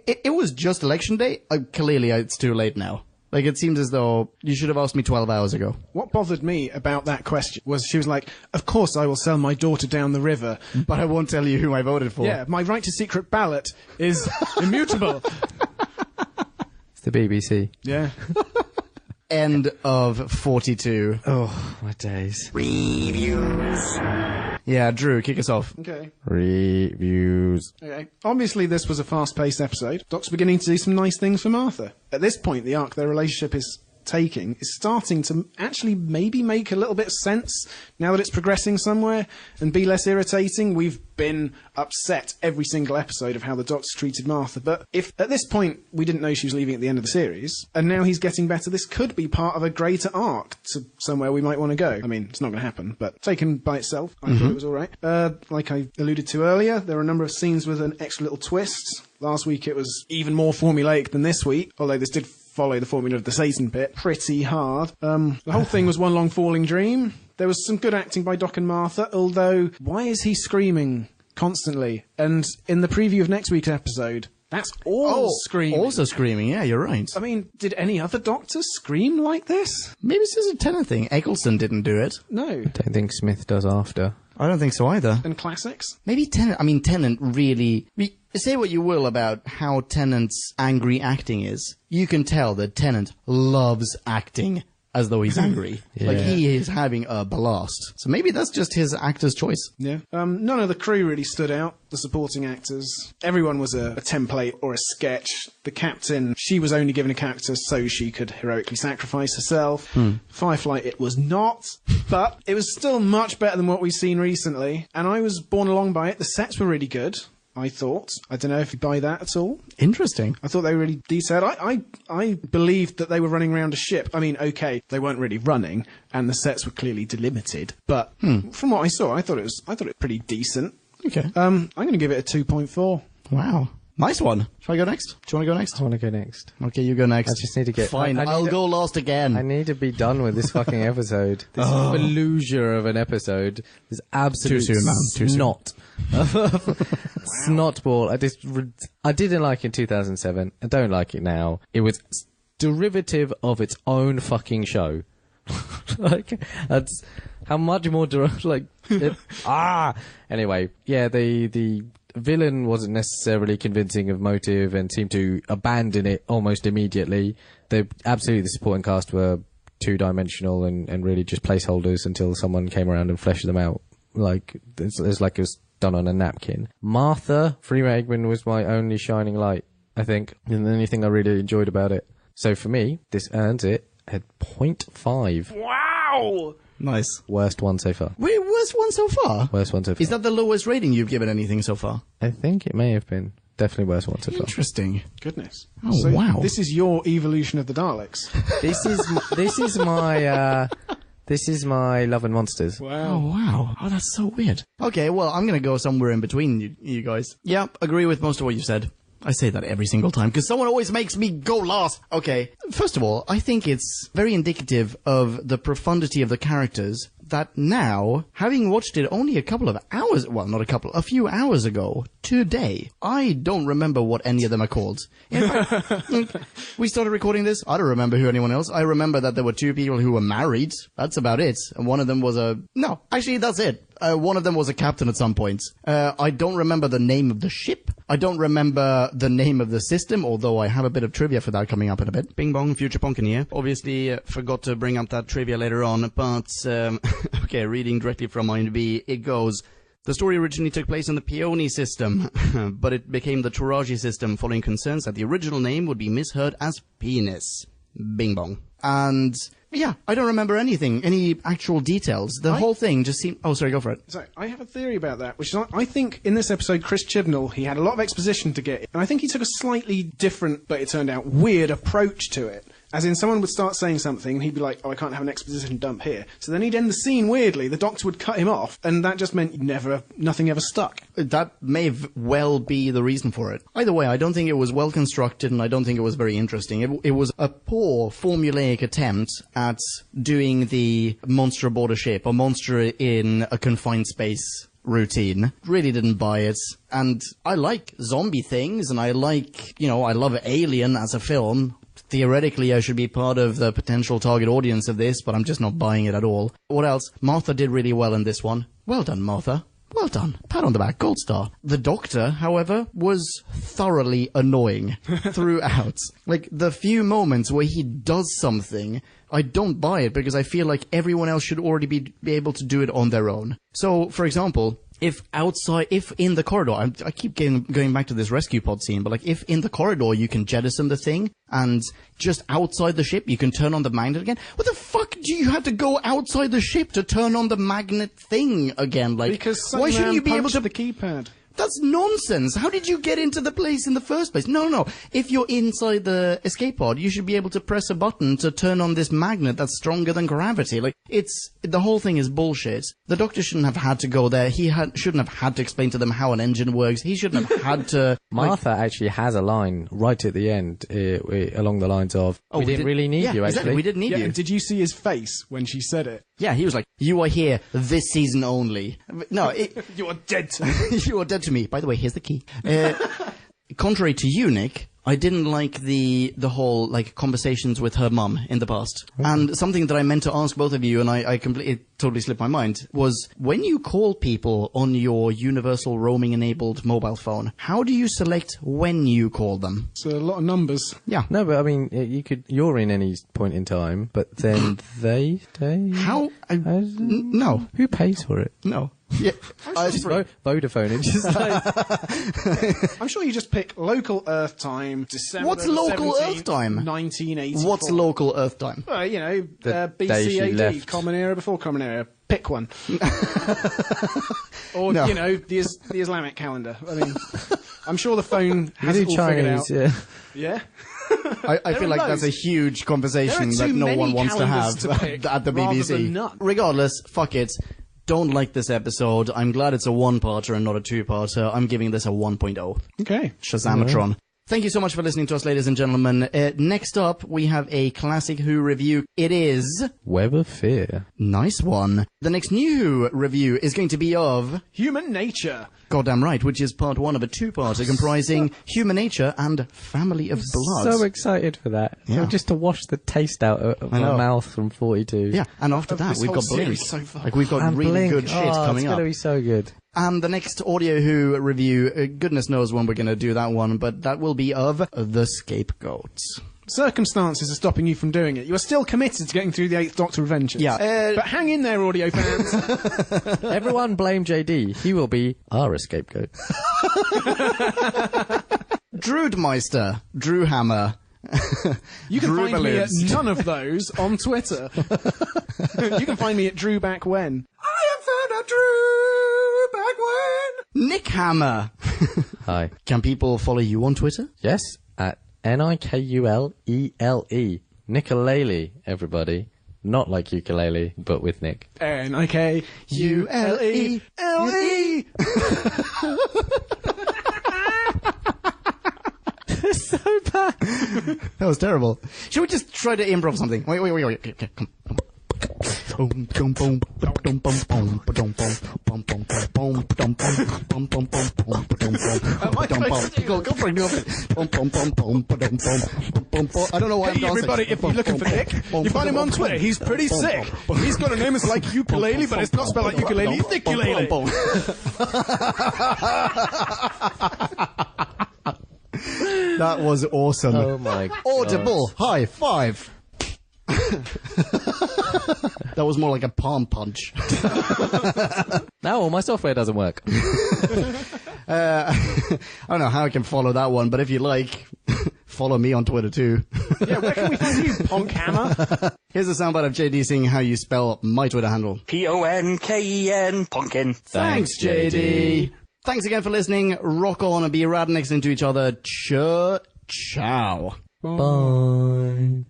Speaker 2: it was just election day, clearly it's too late now. Like, it seems as though you should have asked me 12 hours ago.
Speaker 1: What bothered me about that question was she was like, of course I will sell my daughter down the river.
Speaker 2: But I won't tell you who I voted for.
Speaker 1: Yeah, my right to secret ballot is immutable.
Speaker 3: It's the BBC.
Speaker 1: Yeah.
Speaker 2: End of 42.
Speaker 3: Oh, my days.
Speaker 2: Yeah, Drew, kick us off.
Speaker 1: Okay.
Speaker 3: Reviews.
Speaker 1: Okay. Obviously, this was a fast-paced episode. Doc's beginning to do some nice things for Martha. At this point, the arc their relationship is taking is starting to actually maybe make a little bit of sense now that it's progressing somewhere and be less irritating. We've been upset every single episode of how the Doc's treated Martha, but if at this point we didn't know she was leaving at the end of the series and now he's getting better, this could be part of a greater arc to somewhere we might want to go. I mean, it's not going to happen, but taken by itself, I thought it was alright. Like I alluded to earlier, there are a number of scenes with an extra little twist. Last week it was even more formulaic than this week, although this did follow the formula of the Satan Pit pretty hard. The whole thing was one long falling dream. There was some good acting by Doc and Martha, although why is he screaming constantly? And in the preview of next week's episode, that's all screaming.
Speaker 2: Also screaming, yeah, you're right.
Speaker 1: I mean, did any other Doctors scream like this?
Speaker 2: Maybe it's just a Tennant thing. Eccleston didn't do it.
Speaker 1: No.
Speaker 3: Don't think Smith does after.
Speaker 2: I don't think so either.
Speaker 1: And classics?
Speaker 2: Maybe Tennant really... Say what you will about how Tennant's angry acting is. You can tell that Tennant loves acting as though he's angry. Like, he is having a blast. So maybe that's just his actor's choice.
Speaker 1: Yeah. None of the crew really stood out. The supporting actors. Everyone was a template or a sketch. The captain, she was only given a character so she could heroically sacrifice herself. Firefly, it was not. But it was still much better than what we've seen recently. And I was borne along by it. The sets were really good, I thought. I don't know if you buy that at all.
Speaker 2: Interesting.
Speaker 1: I thought they were really detailed. I believed that they were running around a ship. I mean, okay, they weren't really running, and the sets were clearly delimited. But from what I saw, I thought it was pretty decent.
Speaker 2: Okay.
Speaker 1: I'm going to give it a 2.4.
Speaker 2: Wow. Nice one. Shall I go next? Do you want to go next?
Speaker 3: I want to go next.
Speaker 2: Okay, you go next.
Speaker 3: I just need to get...
Speaker 2: Fine, I'll go last again.
Speaker 3: I need to be done with this fucking episode. This fallujah of an episode. This absolute
Speaker 2: Too soon, man. Too soon.
Speaker 3: snot. Snot ball. I didn't like it in 2007. I don't like it now. It was derivative of its own fucking show. Like, that's how much more Anyway, yeah, the villain wasn't necessarily convincing of motive and seemed to abandon it almost immediately. The supporting cast were two-dimensional and really just placeholders until someone came around and fleshed them out. Like, it's like it was done on a napkin. Martha Freema Eggman was my only shining light, I think, and the only thing I really enjoyed about it. So for me, this earns it at 0.5.
Speaker 1: Wow!
Speaker 2: Nice.
Speaker 3: Worst one so far.
Speaker 2: Wait, was worst one so far?
Speaker 3: Worst one so far.
Speaker 2: Is that the lowest rating you've given anything so far?
Speaker 3: I think it may have been. Definitely worst one so far.
Speaker 2: Interesting.
Speaker 1: Goodness.
Speaker 2: Oh,
Speaker 1: So
Speaker 2: wow.
Speaker 1: This is your evolution of the Daleks.
Speaker 3: This is my Love and Monsters.
Speaker 2: Oh,
Speaker 1: Wow.
Speaker 2: wow. Oh, that's so weird. Okay, well, I'm gonna go somewhere in between you guys. Yeah, agree with most of what you said. I say that every single time, because someone always makes me go last. Okay, first of all, I think it's very indicative of the profundity of the characters that now, having watched it only a couple of hours, well, not a couple, a few hours ago, today, I don't remember what any of them are called. In fact, we started recording this, I don't remember who anyone else. I remember that there were two people who were married. That's about it. And one of them was no, actually, that's it. One of them was a captain at some point. I don't remember the name of the ship. I don't remember the name of the system, although I have a bit of trivia for that coming up in a bit. Bing bong, future Ponkin here. Obviously, forgot to bring up that trivia later on, but, okay, reading directly from IMDb, it goes, the story originally took place in the Peony system, but it became the Turaji system following concerns that the original name would be misheard as penis. Bing bong. And yeah, I don't remember anything, any actual details. The whole thing just seemed... Oh, sorry, go for it.
Speaker 1: So I have a theory about that, which is I think in this episode, Chris Chibnall, he had a lot of exposition to get, and I think he took a slightly different, but it turned out weird approach to it. As in, someone would start saying something, and he'd be like, oh, I can't have an exposition dump here. So then he'd end the scene weirdly, the Doctor would cut him off, and that just meant nothing ever stuck.
Speaker 2: That may well be the reason for it. Either way, I don't think it was well constructed, and I don't think it was very interesting. It was a poor, formulaic attempt at doing the monster aboard a ship, or monster in a confined space routine. Really didn't buy it. And I like zombie things, and I like, I love Alien as a film. Theoretically, I should be part of the potential target audience of this, but I'm just not buying it at all. What else? Martha did really well in this one. Well done, Martha. Well done. Pat on the back, gold star. The Doctor, however, was thoroughly annoying throughout. Like, the few moments where he does something, I don't buy it because I feel like everyone else should already be able to do it on their own. So, for example, if in the corridor, I keep going back to this rescue pod scene, but like if in the corridor you can jettison the thing and just outside the ship you can turn on the magnet again, what the fuck do you have to go outside the ship to turn on the magnet thing again? Like,
Speaker 1: because
Speaker 2: why shouldn't you be able to...
Speaker 1: the keypad?
Speaker 2: That's nonsense. How did you get into the place in the first place? No. If you're inside the escape pod, you should be able to press a button to turn on this magnet that's stronger than gravity. Like, the whole thing is bullshit. The Doctor shouldn't have had to go there. He shouldn't have had to explain to them how an engine works. He shouldn't have had to...
Speaker 3: Martha actually has a line right at the end along the lines of, we didn't really need you, actually.
Speaker 2: Exactly, we didn't need you.
Speaker 1: And did you see his face when she said it?
Speaker 2: Yeah, he was like, you are here this season only. No,
Speaker 1: you are dead to me.
Speaker 2: You are dead to me. By the way, here's the key. Contrary to you, Nick, I didn't like the whole, like, conversations with her mum in the past. Okay. And something that I meant to ask both of you, and it totally slipped my mind, was when you call people on your universal roaming-enabled mobile phone, how do you select when you call them?
Speaker 1: It's a lot of numbers.
Speaker 2: Yeah.
Speaker 3: No, but I mean, you're in any point in time, but then they...
Speaker 2: How? No.
Speaker 3: Who pays for it?
Speaker 2: No.
Speaker 3: Yeah, Vodafone. It's just like...
Speaker 1: I'm sure you just pick local Earth time, December.
Speaker 2: What's local
Speaker 1: 17th,
Speaker 2: Earth time?
Speaker 1: 1984.
Speaker 2: What's local Earth time?
Speaker 1: Well,
Speaker 3: BC
Speaker 1: AD, Common Era, before Common Era. Pick one. Or,
Speaker 2: No.
Speaker 1: the Islamic calendar. I mean, I'm sure the phone has it all figured out. Yeah?
Speaker 2: I feel like that's a huge conversation that no one wants to have at the BBC. Regardless, fuck it. Don't like this episode. I'm glad it's a one-parter and not a two-parter. I'm giving this a 1.0.
Speaker 1: Okay.
Speaker 2: Shazamatron. Thank you so much for listening to us, ladies and gentlemen. Next up, we have a classic Who review. It is...
Speaker 3: Web of Fear.
Speaker 2: Nice one. The next new Who review is going to be of...
Speaker 1: Human Nature.
Speaker 2: Goddamn right, which is part one of a two-parter comprising Human Nature and Family of Blood.
Speaker 3: So excited for that.
Speaker 2: Yeah.
Speaker 3: Just to wash the taste out of my mouth from 42.
Speaker 2: Yeah, and after that, we've got Blink.
Speaker 1: So far.
Speaker 2: Like, we've got really good shit coming
Speaker 3: it's
Speaker 2: up.
Speaker 3: It's going to be so good.
Speaker 2: And the next Audio Who review, goodness knows when we're going to do that one, but that will be of The Scapegoat.
Speaker 1: Circumstances are stopping you from doing it. You are still committed to getting through the 8th Doctor Adventures.
Speaker 2: Yeah.
Speaker 1: But hang in there, audio fans.
Speaker 3: Everyone blame JD. He will be our scapegoat.
Speaker 2: Drewdmeister. Drewhammer.
Speaker 1: You can find me at none of those on Twitter. You can find me at Drew Back When.
Speaker 2: I am Further Drew! Nick Hammer.
Speaker 3: Hi.
Speaker 2: Can people follow you on Twitter?
Speaker 3: Yes, at NIKULELE. Nicolele, everybody. Not like ukulele, but with Nick.
Speaker 1: NIKULELE.
Speaker 3: So bad.
Speaker 2: That was terrible. Should we just try to improv something? Wait. Okay, come. Go for it. I don't know why I'm
Speaker 1: Hey, everybody, if you're looking for Nick, you find him on Twitter. He's pretty sick. He's got a name that's like ukulele, but it's not spelled like ukulele. It's thick-ulele.
Speaker 2: That was awesome.
Speaker 3: Oh my god.
Speaker 2: Audible high five. That was more like a palm punch.
Speaker 3: Now all my software doesn't work.
Speaker 2: I don't know how I can follow that one, but if you like, follow me on Twitter too.
Speaker 1: Yeah, where can we find you, Punk Hammer?
Speaker 2: Here's a soundbite of JD seeing how you spell my Twitter handle.
Speaker 4: PONKEN, Punkin.
Speaker 2: Thanks, JD. Thanks again for listening. Rock on and be rad next into each other. Ciao.
Speaker 3: Bye.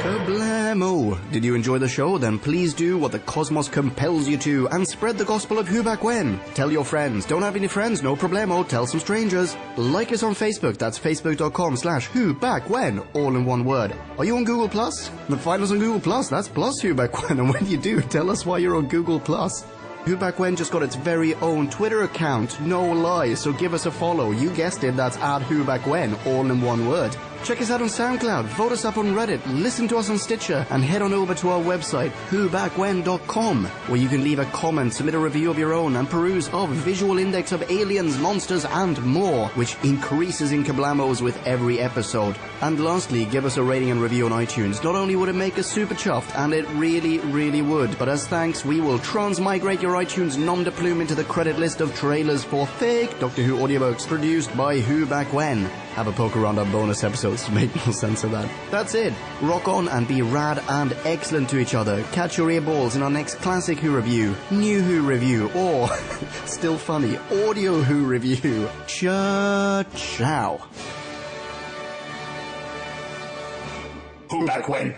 Speaker 2: Kablamo! Did you enjoy the show? Then please do what the cosmos compels you to and spread the gospel of Who Back When. Tell your friends. Don't have any friends? No problemo. Tell some strangers. Like us on Facebook. That's facebook.com/Who Back When. All in one word. Are you on Google Plus? Then find us on Google Plus. That's plus Who Back When. And when you do, tell us why you're on Google Plus. Who Back When just got its very own Twitter account, no lie, so give us a follow. You guessed it, that's @WhoBackWhen, all in one word. Check us out on SoundCloud, vote us up on Reddit, listen to us on Stitcher, and head on over to our website, whobackwhen.com, where you can leave a comment, submit a review of your own, and peruse of visual index of aliens, monsters, and more, which increases in kablamos with every episode. And lastly, give us a rating and review on iTunes. Not only would it make us super chuffed, and it really, really would, but as thanks, we will transmigrate your iTunes nom de plume into the credit list of trailers for fake Doctor Who audiobooks produced by Who Back When. Have a poke around our bonus episodes to make more sense of that. That's it. Rock on and be rad and excellent to each other. Catch your earballs in our next classic Who review, new Who review, or, still funny, audio Who review. Ciao.
Speaker 4: Who Back When?